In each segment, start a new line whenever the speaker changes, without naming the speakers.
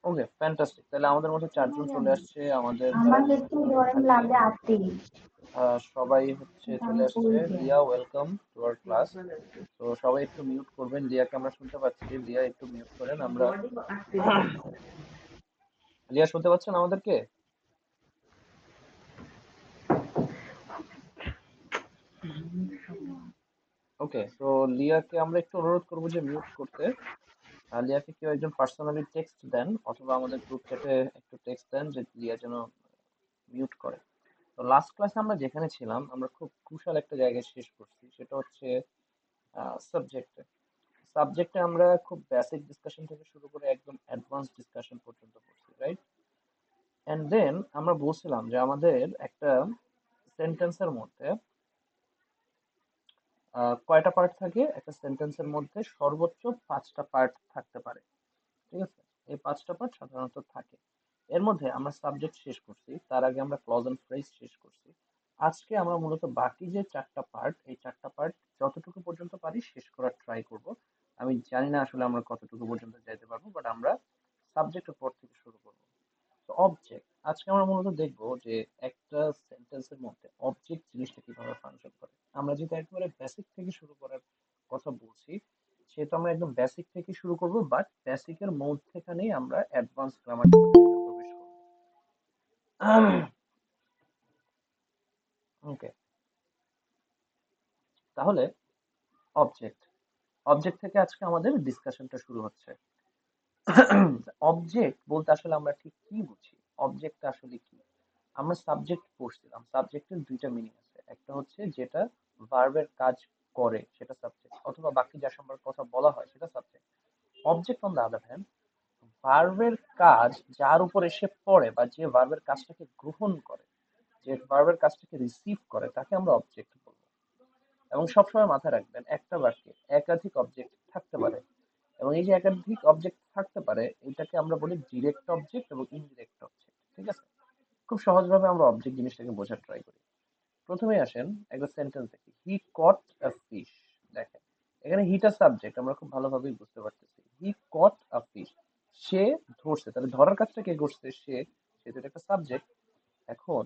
ওকে, fantastic. তাহলে আমাদের মধ্যে 4 জন চলে আসছে। আমাদের যারা
আমাকে একটু
ডিসকাশনে
ধরেন
থাকবে
লাগে আসতে
সবাই হচ্ছে চলে
আমি
আসছে।
করে দেন।
লিয়া, ওয়েলকাম টু আওয়ার ক্লাস। তো সবাই একটু মিউট করবেন। লিয়াকে আমরা শুনতে পাচ্ছি। লিয়া একটু মিউট করেন। আমরা লিয়া শুনতে পাচ্ছেন আমাদেরকে? ওকে, তো লিয়াকে আমরা একটু অনুরোধ করবো যে মিউট করতে। লিয়াকে কেউ একজন পার্সোনালি টেক্সট দেন অথবা আমাদের গ্রুপ চ্যাটে একটু টেক্সট দেন যে লিয়া যেন মিউট করে। তো লাস্ট ক্লাসে আমরা যেখানে ছিলাম আমরা খুব ক্রুশাল একটা জায়গায় শেষ করছি, সেটা হচ্ছে সাবজেক্টে। সাবজেক্টে আমরা খুব বেসিক ডিসকাশন থেকে শুরু করে একদম অ্যাডভান্স ডিসকাশন পর্যন্ত করছি, রাইট? এন্ড দেন আমরা বলছিলাম যে আমাদের একটা সেন্টেন্সের মধ্যে কয়টা পার্ট থাকে। একটা সেন্টেন্সের মধ্যে সর্বোচ্চ 5টা পার্ট থাকতে পারে, ঠিক আছে? এই 5টা পার্ট সাধারণত থাকে। এর মধ্যে আমরা সাবজেক্ট শেষ করছি, তার আগে আমরা ক্লজ এন্ড ফ্রেজ শেষ করছি। আজকে আমরা মূলত বাকি যে 4টা পার্ট, এই 4টা পার্ট যতটুকু পর্যন্ত পারি শেষ করার ট্রাই করব। আমি জানি না আসলে আমরা কতটুকু পর্যন্ত যাইতে পারবো, বাট আমরা সাবজেক্টের পর থেকে শুরু করব। তো অবজেক্ট, আজকে আমরা মূলত দেখব যে একটা সেন্টেন্সের মধ্যে অবজেক্ট জিনিসটা কিভাবে ফাংশন করে। আমরা যেহেতু একেবারে বেসিক থেকে শুরু করার কথা বলছি, সেহেতু আমরা একদম বেসিক থেকে শুরু করব, বাট বেসিকের মধ্যেখানেই আমরা অ্যাডভান্স গ্রামার ডিসকাশনে প্রবেশ করব। ওকে, তাহলে অবজেক্ট, অবজেক্ট থেকে আজকে আমাদের ডিসকাশনটা শুরু হচ্ছে। অবজেক্ট বলতে আসলে আমরা ঠিক কি বুঝি? অবজেক্ট আসলে কি? আমরা সাবজেক্ট পড়ছিলাম, সাবজেক্টের দুইটা মিনিং আছে। একটা হচ্ছে যেটা ভার্বের কাজ করে সেটা সাবজেক্ট, অথবা বাকি যা সম্পর্কে কথা বলা হয় সেটা subject. Object on the other hand, ভার্বের কাজ যার উপর এসে পড়ে বা যে ভার্বের কাজটাকে গ্রহণ করে, যে ভার্বের কাজটাকে রিসিভ করে, তাকে আমরা অবজেক্ট বলবো। এবং সবসময় মাথায় রাখবেন একটা বাক্যে একাধিক অবজেক্ট থাকতে পারে, এবং এই যে একাধিক অবজেক্ট থাকতে পারে এটাকে আমরা বলি ডিরেক্ট অবজেক্ট এবং ইনডিরেক্ট অবজেক্ট, ঠিক আছে? খুব সহজভাবে আমরা অবজেক্ট জিনিসটাকে বোঝার ট্রাই করি। প্রথমে আসেন একটা সেন্টেন্স দেখি, হি কট আ ফিশ। দেখেন, এখানে হিটা সাবজেক্ট আমরা খুব ভালোভাবেই বুঝতে পারতেছি। হি কট আ ফিশ, সে ধরছে। তাহলে ধরার কাজটা কে করছে? সে। সেটা একটা সাবজেক্ট। এখন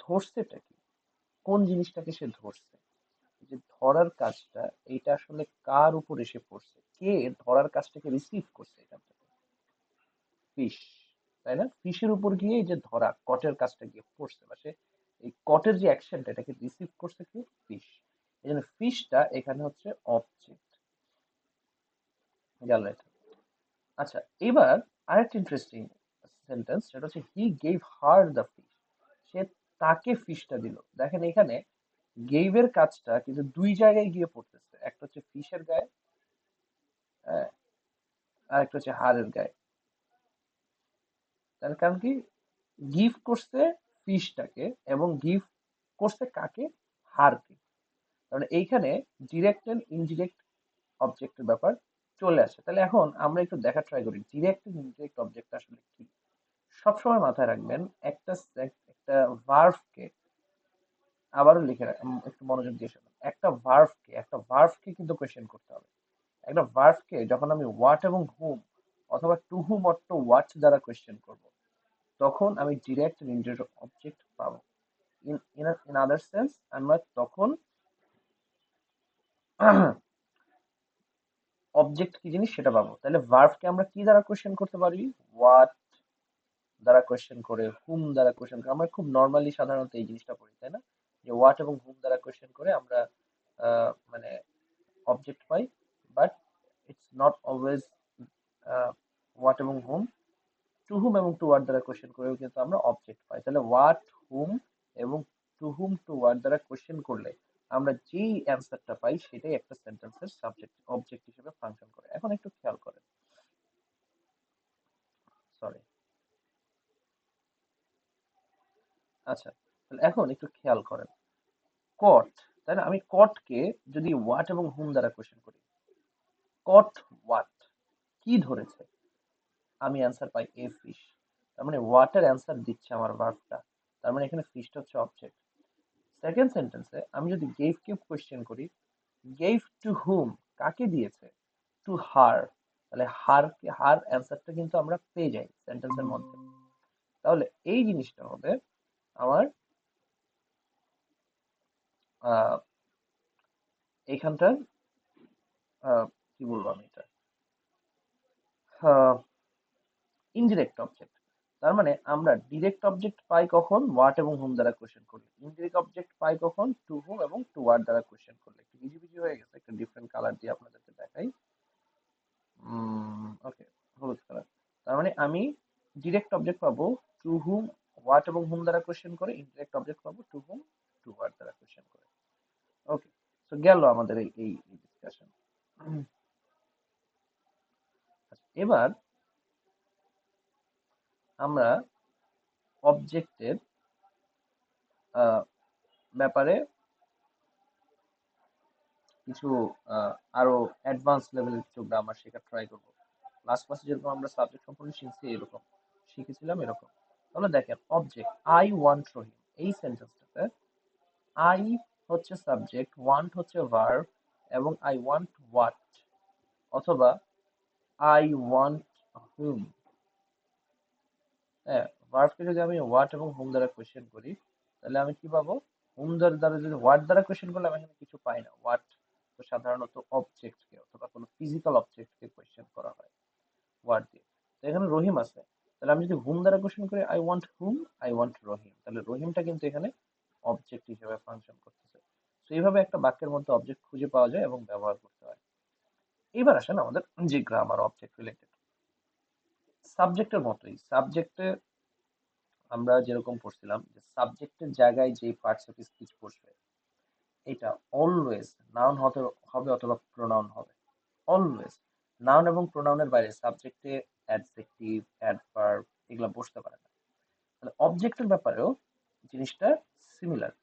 ধরছেটা কি? কোন জিনিসটাকে সে ধরছে? যে ধরার কাজটা, এইটা আসলে কার উপর এসে পড়ছে? কে ধরার কাজটাকে রিসিভ করছে এখান থেকে? ফিশ, তাই না? ফিশের উপর গিয়ে এই যে ধরা, কটের কাজটা গিয়ে পড়ছে, বা সে এই কটের যে অ্যাকশনটা এটাকে রিসিভ করছে কি? ফিশ। এই জন্য ফিশটা এখানে হচ্ছে অবজেক্ট। গেল এটা। আচ্ছা, এবার আরেকটা ইন্টারেস্টিং সেন্টেন্স, সেটা হচ্ছে he gave her the fish. সে তাকে ফিশটা দিল। দেখেন এখানে গেইভের কাজটা কিন্তু দুই জায়গায় গিয়ে পড়তেছে, একটা হচ্ছে ফিশের গায়ে, আর একটা হচ্ছে হারের গায়ে। তার কারণ কি? গিভ করছে ফিশটাকে, এবং গিভ করছে কাকে? হারকে। তাহলে এইখানে ডিরেক্ট এন্ড ইনডিরেক্ট অবজেক্টের ব্যাপার চলে আসে। তাহলে এখন আমরা একটু দেখার ট্রাই করি ডিরেক্ট এন্ড ইনডিরেক্ট অবজেক্ট আসলে কি। সবসময় মাথায় রাখবেন একটা একটা ভার্বকে, আবারও লিখে একটু মনোযোগ দিয়ে শুনুন। একটা ভার্বকে কিন্তু কোয়েশ্চেন করতে হবে। একটা ভার্বকে যখন আমি হোয়াট এবং হুম অথবা to whom or to what দ্বারা কোয়েশ্চেন করব, তখন আমি ডিরেক্ট এন্ড ইনডিরেক্ট অবজেক্ট পাবো। ইন আদার সেন্স আমরা তখন অবজেক্ট কি জিনিস সেটা পাবো। তাহলে ভার্বকে আমরা কি দ্বারা কোয়েশ্চেন করতে পারি? হোয়াট দ্বারা কোয়েশ্চেন করে, হুম দ্বারা কোয়েশ্চেন করে। আমরা খুব নর্মালি সাধারণত এই জিনিসটা পড়ি, তাই না? যে হোয়াট এবং হুম দ্বারা কোয়েশ্চেন করে আমরা মানে object pi. But it's not always what এবং হুম। টু হুম এবং টু হোয়াট দ্বারা কোয়েশ্চেন করেও কিন্তু আমরা অবজেক্ট পাই। তাহলে হোয়াট, হুম এবং টু হুম টু হোয়াট দ্বারা কোয়েশ্চেন করলে আমরা যেই অ্যান্সারটা পাই সেটাই একটা সেন্টেন্সের সাবজেক্ট অবজেক্ট হিসেবে ফাংশন করে। এখন একটু খেয়াল করেন, সরি। আচ্ছা, তাহলে এখন একটু খেয়াল করেন, কট, তাই না? আমি কটকে যদি হোয়াট এবং হুম দ্বারা কোয়েশ্চেন করি, কট হোয়াট, কি ধরেছে? আমি অ্যান্সার পাই এ ফিশ। তার মানে হোয়াটের অ্যান্সার দিচ্ছে আমার ভার্বটা, তার মানে এখানে ফিশটা হচ্ছে অবজেক্ট। সেকেন্ড সেন্টেন্সে আমি যদি গেভ কে কোয়েশ্চেন করি, গেভ টু হুম, কাকে দিয়েছে? To her. তাহলে হার অ্যান্সারটা কিন্তু আমরা পেয়ে যাই সেন্টেন্সের মধ্যে। তাহলে এই জিনিসটা হবে আমার আহ এইখানটার কি বলবো আমি এটা ইনডিরেক্ট অবজেক্ট। তার মানে আমরা ডিরেক্ট অবজেক্ট পাই কখন হোয়াট এবং হুম দ্বারা কোশ্চেন করলে, ইনডিরেক্ট অবজেক্ট পাই কখন টু হুম এবং টু হোয়াট দ্বারা কোশ্চেন করলে। একটু বিজি বিজি হয়ে গেছে, একটা ডিফারেন্ট কালার দিয়ে আপনাদেরকে দেখাই। ওকে, হলুদ কালার। তার মানে আমি ডিরেক্ট অবজেক্ট পাবো টু হুম হোয়াট এবং হুম দ্বারা কোশ্চেন করে, ইনডিরেক্ট অবজেক্ট পাবো টু হুম টু হোয়াট দ্বারা কোশ্চেন করে। ওকে, তো গেল আমাদের এই এই ডিসকাশন। এবার আমরা অবজেক্টের ব্যাপারে কিছু আরো অ্যাডভান্স লেভেলের কিছু গ্রামার শেখার ট্রাই করবো। লাস্ট ক্লাসে যেরকম আমরা সাবজেক্ট সম্পর্কে শিখছি এরকম শিখেছিলাম এরকম। তাহলে দেখেন অবজেক্ট আই ওয়ান্ট রহিম, এই সেন্টেন্সটাতে আই হচ্ছে সাবজেক্ট, ওয়ান্ট হচ্ছে ভার্ব এবং আই ওয়ান্ট হোয়াট, অথবা আই ওয়ান্ট হুম। হ্যাঁ, ভার্বকে যদি আমি হোয়াট এবং হুম দ্বারা কোয়েশ্চেন করি তাহলে আমি কি পাবো? হুম দ্বারা যদি হোয়াট দ্বারা কোয়েশ্চেন করলে আমি এখানে কিছু পাই না। হোয়াট তো সাধারণত অবজেক্টকে অথবা কোনো ফিজিক্যাল অবজেক্টকে কোয়েশ্চেন করা হয় হোয়াট দিয়ে। তো এখানে রহিম আছে, তাহলে আমি যদি হুম দ্বারা কোয়েশ্চেন করি I want whom, I want Rahim, তাহলে রহিমটা কিন্তু এখানে অবজেক্ট হিসেবে ফাংশন করতেছে। তো এইভাবে একটা বাক্যের মধ্যে অবজেক্ট খুঁজে পাওয়া যায় এবং ব্যবহার করতে হয়। এবার আসেন আমাদের যে গ্রামার অবজেক্ট রিলেটেড সাবজেক্টের মতোই, সাবজেক্টে আমরা যেরকম পড়ছিলাম যে সাবজেক্টের জায়গায় যে পার্টস অফ স্পিচ বসবে এটা অলওয়েজ নাউন হতে হবে অথবা প্রোনাউন হবে। অলওয়েজ নাউন এবং প্রোনাউনের বাইরে সাবজেক্টে অ্যাডজেক্টিভ, অ্যাডভার্ব এগুলো বসতে পারে না। তাহলে অবজেক্টের ব্যাপারেও জিনিসটা সিমিলার।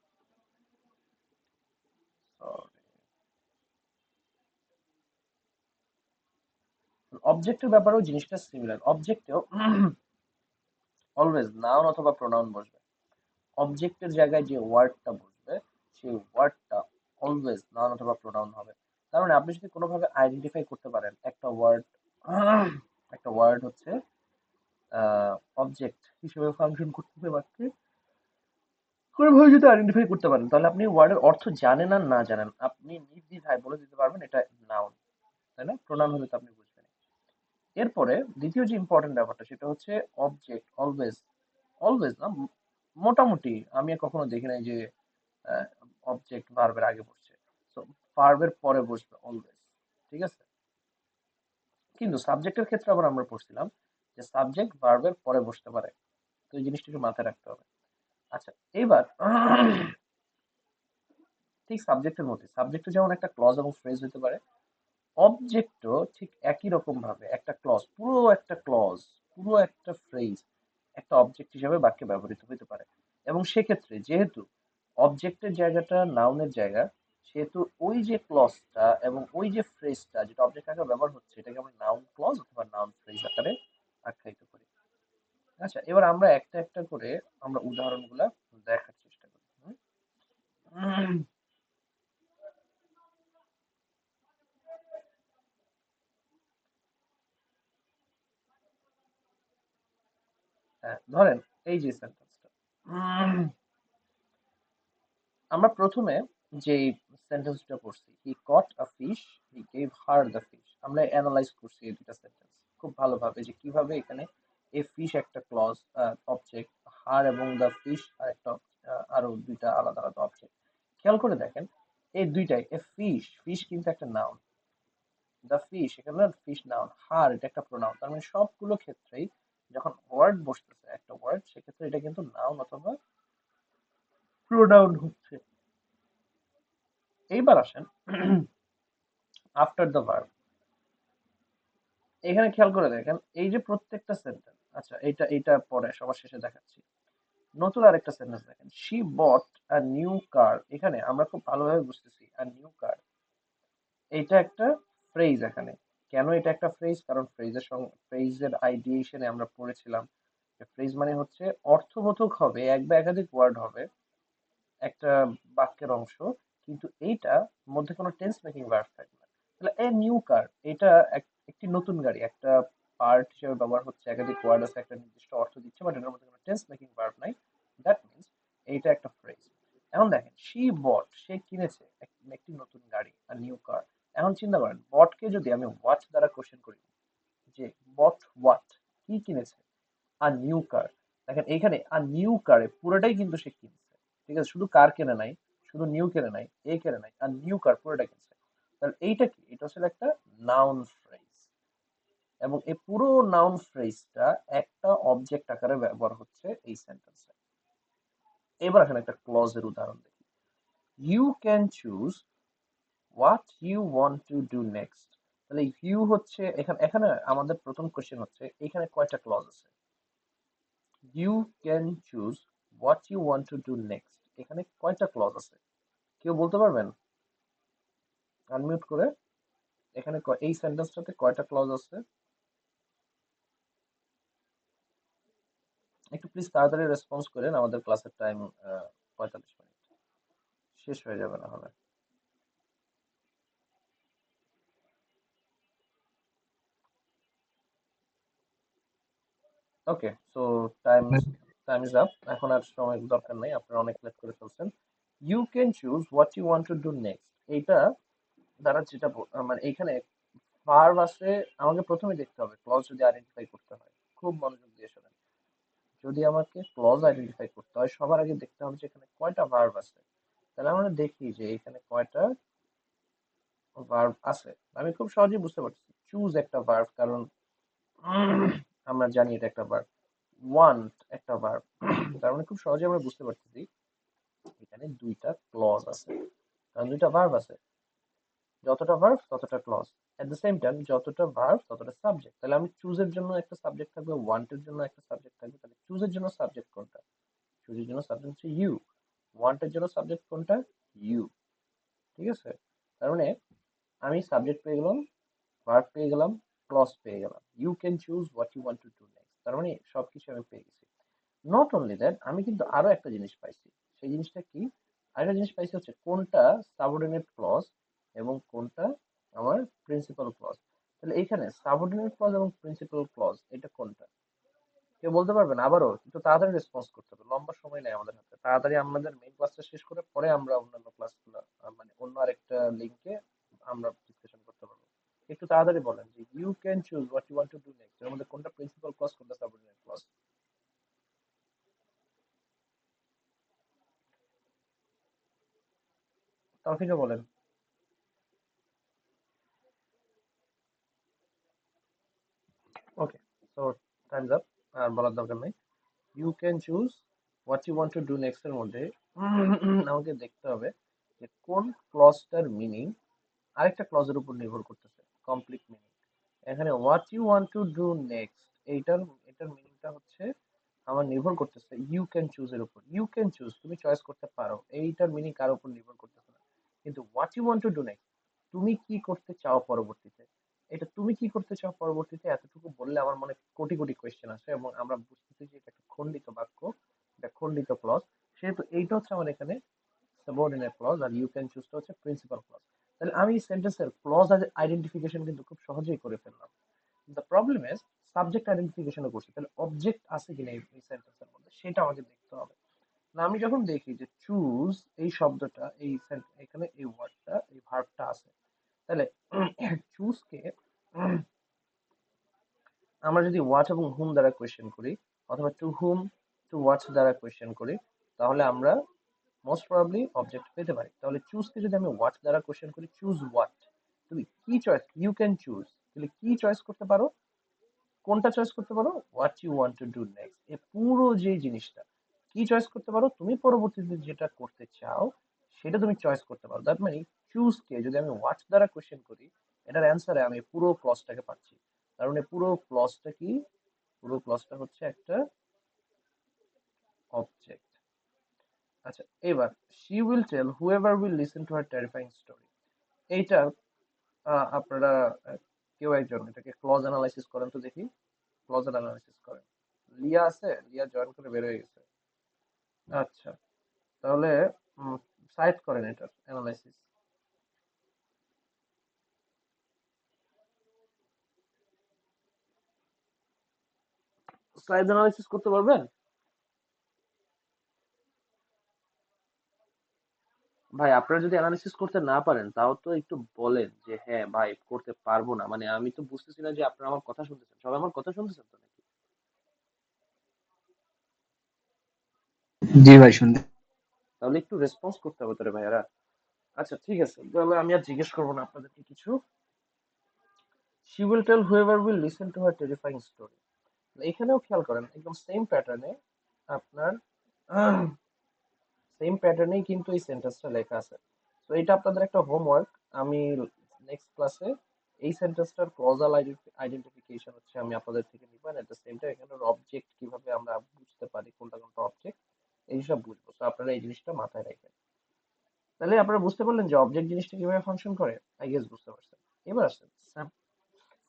অবজেক্টের ব্যাপারেও জিনিসটা সিমিলার। অবজেক্টেও অলওয়েজ নাউন অথবা প্রোনাউন বসবে। অবজেক্টের জায়গায় যে ওয়ার্ডটা বসবে সেই ওয়ার্ডটা অলওয়েজ নাউন অথবা প্রোনাউন হবে। তার মানে আপনি যদি কোনোভাবে আইডেন্টিফাই করতে পারেন একটা ওয়ার্ড হচ্ছে অবজেক্ট হিসেবে ফাংশন করতে পারছে, কোনোভাবে যদি আইডেন্টিফাই করতে পারেন তাহলে আপনি ওয়ার্ডের অর্থ জানেন আর না জানেন আপনি নির্দ্বিধায় বলে দিতে পারবেন এটা নাউন, তাই না? প্রোনাউন হলে তো আপনি বুঝবেন। এরপরে দ্বিতীয় যে ইম্পর্টেন্ট ব্যাপারটা সেটা হচ্ছে অবজেক্ট অলওয়েজ, অলওয়েজ না, মোটামুটি আমি কখনো দেখি নাই যে অবজেক্ট ভার্বের আগে বসছে। তো ভার্বের পরে বসবে অলওয়েজ, ঠিক আছে? কিন্তু সাবজেক্টের ক্ষেত্রে আবার আমরা পড়ছিলাম যে সাবজেক্ট ভার্বের পরে বসতে পারে। তো এই জিনিসটা একটু মাথায় রাখতে হবে। আচ্ছা, এবার ঠিক সাবজেক্টের মধ্যে সাবজেক্টে যেমন একটা ক্লজ এবং ফ্রেজ হতে পারে, অবজেক্টও ঠিক একই রকম ভাবে একটা ক্লজ, পুরো একটা ফ্রেজ একটা অবজেক্ট হিসেবে বাক্যে ব্যবহৃত হতে পারে। এবং সেক্ষেত্রে যেহেতু অবজেক্টের জায়গাটা নাউনের জায়গা, সেহেতু ওই যে ক্লজটা এবং ওই যে ফ্রেজটা যেটা অবজেক্ট আকারে ব্যবহার হচ্ছে এটাকে আমরা নাউন ক্লজ অথবা নাউন ফ্রেজ আকারে আখ্যায়িত করি। আচ্ছা, এবার আমরা একটা একটা করে আমরা উদাহরণগুলা দেখার চেষ্টা করি। হুম? হ্যাঁ, ধরেন এই যে সেন্টেন্সটা আমরা প্রথমে যেই সেন্টেন্সটা পড়ছি, he caught a fish, he gave her the fish, আমরা অ্যানালাইজ করছি এই দুটা সেন্টেন্স খুব ভালোভাবে যে কিভাবে এখানে এ ফিশ একটা ক্লজ অবজেক্ট, হার এবং দ্য ফিশ আর একটা আরো দুইটা আলাদা আলাদা অবজেক্ট। খেয়াল করে দেখেন এই দুইটাই এ ফিশ, ফিশ কিন্তু একটা নাউন, দ্য ফিশ এখানে ফিশ নাউন, হার এটা একটা প্রোনাউন। তার মানে সবগুলো ক্ষেত্রেই যখন ওয়ার্ড বসতেছে একটা ওয়ার্ড সেক্ষেত্রে এটা কিন্তু নাউন অথবা প্রোনাউন হচ্ছে। এইবার আসেন আফটার দ্য ভার্ব, এখানে খেয়াল করে দেখেন এই যে প্রত্যেকটা সেন্টেন্স, আচ্ছা এইটা এইটা পরে সবার শেষে দেখাচ্ছি। নতুন আরেকটা সেন্টেন্স দেখেন, she bot a new car, এখানে আমরা খুব ভালোভাবে বুঝতেছি আ নিউ কার এটা একটা ফ্রেজ। এখানে কেন এটা একটা ফ্রেজ? কারণ ফ্রেজের সঙ্গে ফ্রেজের আইডিয়েশনে আমরা পড়েছিলাম যে ফ্রেজ মানে হচ্ছে অর্থবোধক হবে, এক বা একাধিক ওয়ার্ড হবে একটা বাক্যের অংশ, কিন্তু এইটা মধ্যে কোনো টেন্স মেকিং ভার্ব থাকবে না। তাহলে এ নিউ কার এটা একটি নতুন গাড়ি একটা পার্ট হিসেবে ব্যবহার হচ্ছে, একাধিক ওয়ার্ড আছে, একটা নির্দিষ্ট অর্থ দিচ্ছে, বাট এটার মধ্যে কোনো টেন্স মেকিং ভার্ব নাই। দ্যাট মিনস এইটা একটা ফ্রেজ। এখন দেখেন শি বট, সে কিনেছে একটি নতুন গাড়ি, আর নিউ কার। এখন চিন্তা করেন বটকে যদি আমি হোয়াট দ্বারা কোশ্চেন করি, যে বট হোয়াট, কি কিনেছে, আর নিউ কার। দেখেন এইখানে আর নিউ কারে পুরোটাই কিন্তু সে কিনছে, ঠিক আছে, শুধু কার কেনে নাই, শুধু নিউ কেনে নাই, এ কেনে নাই, আর নিউ কার পুরোটা কিনছে। তাহলে এইটা কি, এটা আসলে একটা নাউন ফ্রেজ, এবং এই পুরো নাউন ফ্রেজটা একটা অবজেক্ট আকারে ব্যবহার হচ্ছে এই সেন্টেন্সে। এবার এখানে একটা ক্লজের উদাহরণ দেখি। You can choose what you want to do next. তাহলে ইউ হচ্ছে এখানে, এখানে আমাদের প্রথম কোশ্চেন হচ্ছে এখানে কয়টা ক্লজ আছে। You can choose what you want to do next, এখানে কয়টা ক্লজ আছে কেউ বলতে পারবেন আনমিউট করে? এখানে এই সেন্টেন্সটাতে কয়টা ক্লজ আছে? একটু প্লিজ তাড়াতাড়ি রেসপন্স করেন, আমাদের ক্লাসের টাইম 45 মিনিট, শেষ হয়ে যাবে না হলে। Okay, so time time is up, এখন আর সময় দরকার নাই, আপনারা অনেক লেট করে ফেলছেন। You can choose what you want to do next, এইটা দ্বারা যেটা মানে এইখানে ভার্ব আছে। আমাকে প্রথমে দেখতে হবে ক্লজ যদি আইডেন্টিফাই করতে হয়, খুব মনোযোগ দিয়ে শোনেন। যদি আমাকে ক্লজ আইডেন্টিফাই করতে হয় সবার আগে দেখতে হবে যে এখানে কয়টা ভার্ব আছে। তাহলে আমরা দেখি যে এখানে কয়টা ভার্ব আছে। আমি খুব সহজেই বুঝতে পারছি চুজ একটা ভার্ব, কারণ আমরা জানি এটা একটা ভার্ব। ওয়ান্ট একটা ভার্ব, তার মানে খুব সহজে আমরা বুঝতে পারতেছি এখানে দুইটা ক্লজ আছে, কারণ দুইটা ভার্ব আছে। যতটা ভার্ব ততটা clause, at the same time যতটা ভার্ব ততটা সাবজেক্ট। তাহলে আমি চুজের জন্য একটা সাবজেক্ট থাকবে, ওয়ান্টের জন্য একটা সাবজেক্ট থাকবে। তাহলে চুজের জন্য সাবজেক্ট কোনটা? চুজের জন্য সাবজেক্ট হচ্ছে ইউ। ওয়ান্টের জন্য সাবজেক্ট কোনটা? ইউ। ঠিক আছে, তার মানে আমি সাবজেক্ট পেয়ে গেলাম, ভার্ব পেয়ে গেলাম, ক্লজ পেয়ে গেলাম। You can choose what you want to do next, তার মানে সবকিছু আমি পেয়ে গেছি। নট অনলি দ্যাট, আমি কিন্তু আরো একটা জিনিস পাইছি। সেই জিনিসটা কি? আরেকটা জিনিস পাইছি হচ্ছে কোনটা সাবঅর্ডিনেট ক্লজ এবং কোনটা আমার প্রিন্সিপাল ক্লজ। তাহলে এইখানে সাবঅর্ডিনেট ক্লজ এবং প্রিন্সিপাল ক্লজ এটা কোনটা কেউ বলতে পারবেন? আবারও একটু তাড়াতাড়ি রেসপন্স করতে হবে, লম্বা সময় নেই আমাদের হাতে, তাড়াতাড়ি আমাদের মেইন ক্লাসটা শেষ করে পরে আমরা অন্যান্য ক্লাসগুলো মানে অন্য আরেকটা লিংকে আমরা ডিসকাশন করতে পারবো। একটু তাড়াতাড়ি বলেন যে you can choose what you want to do next এর মধ্যে কোনটা প্রিন্সিপাল ক্লজ, কোনটা সাবঅর্ডিনেট ক্লজ? তাওফিকা বলেন। ওকে, সো টাইমস আপ, আর বলার দরকার নেই। You can choose what you want to do next এর মধ্যে আমাকে দেখতে হবে যে কোন ক্লজটার মিনিং আরেকটা ক্লজের উপর নির্ভর করতেছে, কমপ্লিট মিনিং। এখানে what you want to do next এইটার, এটার মিনিংটা হচ্ছে আমার নির্ভর করতেছে ইউ ক্যান চুজ এর উপর। ইউ ক্যান চুজ, তুমি চয়েস করতে পারো, এইটার মিনিং কার উপর নির্ভর করতেছে না। কিন্তু what you want to do next, তুমি কি করতে চাও পরবর্তীতে, এটা তুমি কি করতে চাও পরবর্তীতে এতটুকু বললে আমার মনে কোটি কোটি কোয়েশ্চেন আসে, এবং আমরা বুঝতেছি যে এটা একটা খণ্ডিত বাক্য, এটা খণ্ডিত ক্লজ। সেহেতু এইটা হচ্ছে আমার এখানে সাবঅর্ডিনেট ক্লজ, আর ইউ ক্যান চুজটা হচ্ছে প্রিন্সিপাল ক্লজ। তাহলে আমি সেন্টেন্সের ক্লজ আইডেন্টিফিকেশন কিন্তু খুব সহজেই করে ফেললাম। দ্য প্রবলেম ইজ সাবজেক্ট আইডেন্টিফিকেশনও করছি, তাহলে অবজেক্ট আছে কিনা এই সেন্টেন্সের মধ্যে সেটা আমাকে দেখতে হবে। না, আমি যখন দেখি যে চুজ এই শব্দটা এই এখানে এই ওয়ার্ডটা এই ভার্বটা আছে, তাহলে চুজকে আমরা যদি হোয়াট এবং হুম দ্বারা কোয়েশ্চেন করি, অথবা টু হুম টু হোয়াট দ্বারা কোয়েশ্চেন করি, তাহলে আমরা মোস্ট প্রবাবলি অবজেক্ট পেতে পারি। তাহলে চুজকে যদি আমি হোয়াট দ্বারা কোয়েশ্চেন করি, চুজ হোয়াট, তুমি কি চয়েস, ইউ ক্যান চুজ, তাহলে কি চয়েস করতে পারো, কোনটা চয়েস করতে পারো? What you want to do next, এই পুরো যে জিনিসটা কি চয়েস করতে পারো, তুমি পরবর্তীতে যেটা করতে চাও সেটা তুমি চয়েস করতে পারো। দ্যাট মানে চুজ কে যদি আমি হোয়াট দ্বারা কোশ্চেন করি, এটার অ্যান্সারে আমি পুরো ক্লজটাকে পাচ্ছি। তার মানে পুরো ক্লজটা কি? পুরো ক্লজটা হচ্ছে একটা অবজেক্ট। আচ্ছা, এবার she will tell whoever will listen to her terrifying story, এইটা আপনারা কেউ একজন এটাকে ক্লজ অ্যানালাইসিস করেন তো দেখি, ক্লজ অ্যানালাইসিস করেন। লিয়া আছে? লিয়া জয়েন করে বের হয়ে গেছে। আচ্ছা, তাহলে সাইট করেন এটার অ্যানালাইসিস। স্লাইড অ্যানালাইসিস করতে পারবেন? ভাই আপনারা যদি অ্যানালিসিস করতে না পারেন তাও তো একটু বলেন যে হ্যাঁ ভাই করতে পারবো না, মানে আমি তো বুঝতেছি না যে আপনারা আমার কথা শুনতেছেন, সবাই আমার কথা শুনতেছেন তো নাকি?
জি ভাই, শুনতে।
তাহলে একটু রেসপন্স করতে হবে তোরে ভাইয়ারা। আচ্ছা ঠিক আছে, তাহলে আমি আর জিজ্ঞেস করবো না আপনাদেরকে কিছু। She will tell whoever will listen to her terrifying story. এখানেও খেয়াল করেন একদম সেম প্যাটার্নে আপনার সেম প্যাটার্নেই কিন্তু এই সেন্টেন্সটা লেখা আছে। তো এটা আপনাদের একটা হোমওয়ার্ক। আমি নেক্সট ক্লাসে এই সেন্টেন্সটার ক্লজাল আইডেন্টিফিকেশন হচ্ছে আমি আপনাদের থেকে নিব, and at the same time এখানে অবজেক্ট কিভাবে আমরা বুঝতে পারি কোনটা কোনটা অবজেক্ট, এই সব বুঝবো। তো আপনারা এই জিনিসটা মাথায় রাখবেন। তাহলে আপনারা বুঝতে পারলেন যে অবজেক্ট জিনিসটা কিভাবে ফাংশন করে, আই গেস বুঝতে পারছেন। এবার আসেন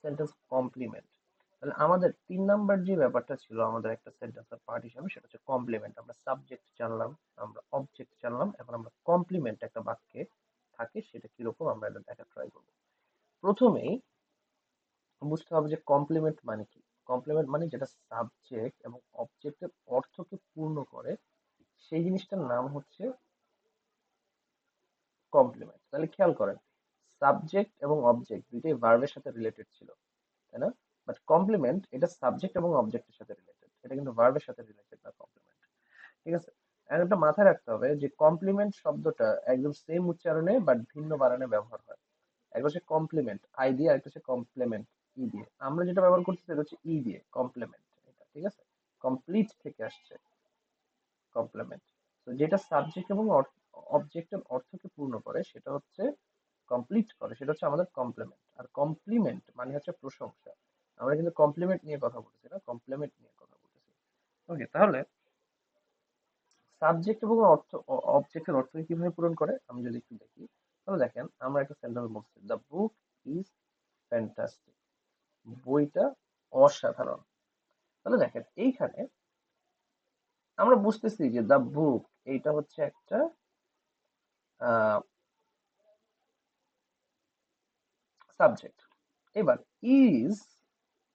সেন্টেন্স কমপ্লিমেন্ট। তাহলে আমাদের ৩ নাম্বার যে ব্যাপারটা ছিল আমাদের একটা সেন্টেন্সের পার্ট হিসাবে, সেটা হচ্ছে কমপ্লিমেন্ট। আমরা সাবজেক্ট জানলাম, আমরা অবজেক্ট জানলাম, এখন আমরা কমপ্লিমেন্ট একটা বাক্যে থাকে সেটা কিরকম আমরা এটা দেখার ট্রাই করব। প্রথমেই বুঝতে হবে যে কমপ্লিমেন্ট মানে কি। কমপ্লিমেন্ট মানে যেটা সাবজেক্ট এবং অবজেক্টের অর্থকে পূর্ণ করে, সেই জিনিসটার নাম হচ্ছে কমপ্লিমেন্ট। তাহলে খেয়াল করেন, সাবজেক্ট এবং অবজেক্ট দুইটাই ভার্বের সাথে রিলেটেড ছিল, তাই না? বাট কমপ্লিমেন্ট এটা সাবজেক্ট এবং অবজেক্টের সাথে রিলেটেড, এটা কিন্তু ভার্বের সাথে রিলেটেড না কমপ্লিমেন্ট। ঠিক আছে? এখন একটা মাথায় রাখতে হবে যে কমপ্লিমেন্ট শব্দটা একদম সেম উচ্চারণে বাট ভিন্ন বানানে ব্যবহার হয়। একটা হচ্ছে কমপ্লিমেন্ট আই দিয়ে, আরেকটা হচ্ছে কমপ্লিমেন্ট ই দিয়ে। আমরা যেটা ব্যবহার করছি সেটা হচ্ছে ই দিয়ে, কমপ্লিমেন্ট এটা, ঠিক আছে? কমপ্লিট থেকে আসছে কমপ্লিমেন্ট। তো যেটা সাবজেক্ট এবং অবজেক্টের অর্থকে পূর্ণ করে সেটা হচ্ছে কমপ্লিট করে, সেটা হচ্ছে আমাদের কমপ্লিমেন্ট। আর কমপ্লিমেন্ট মানে হচ্ছে প্রশংসা। আমরা কিন্তু কমপ্লিমেন্ট নিয়ে কথা বলতেছি না, কমপ্লিমেন্ট নিয়ে কথা বলতেছি। ওকে, তাহলে সাবজেক্ট এবং অবজেক্টের অর্থকে কিভাবে পূরণ করে আমি যদি একটু দেখি, তাহলে দেখেন আমরা একটা সেন্টেন্স বলছি, দ্য বুক ইজ ফ্যান্টাস্টিক, বইটা অসাধারণ। তাহলে দেখেন এইখানে আমরা বুঝতেছি যে দ্য বুক এইটা হচ্ছে একটা সাবজেক্ট। এবার ইজ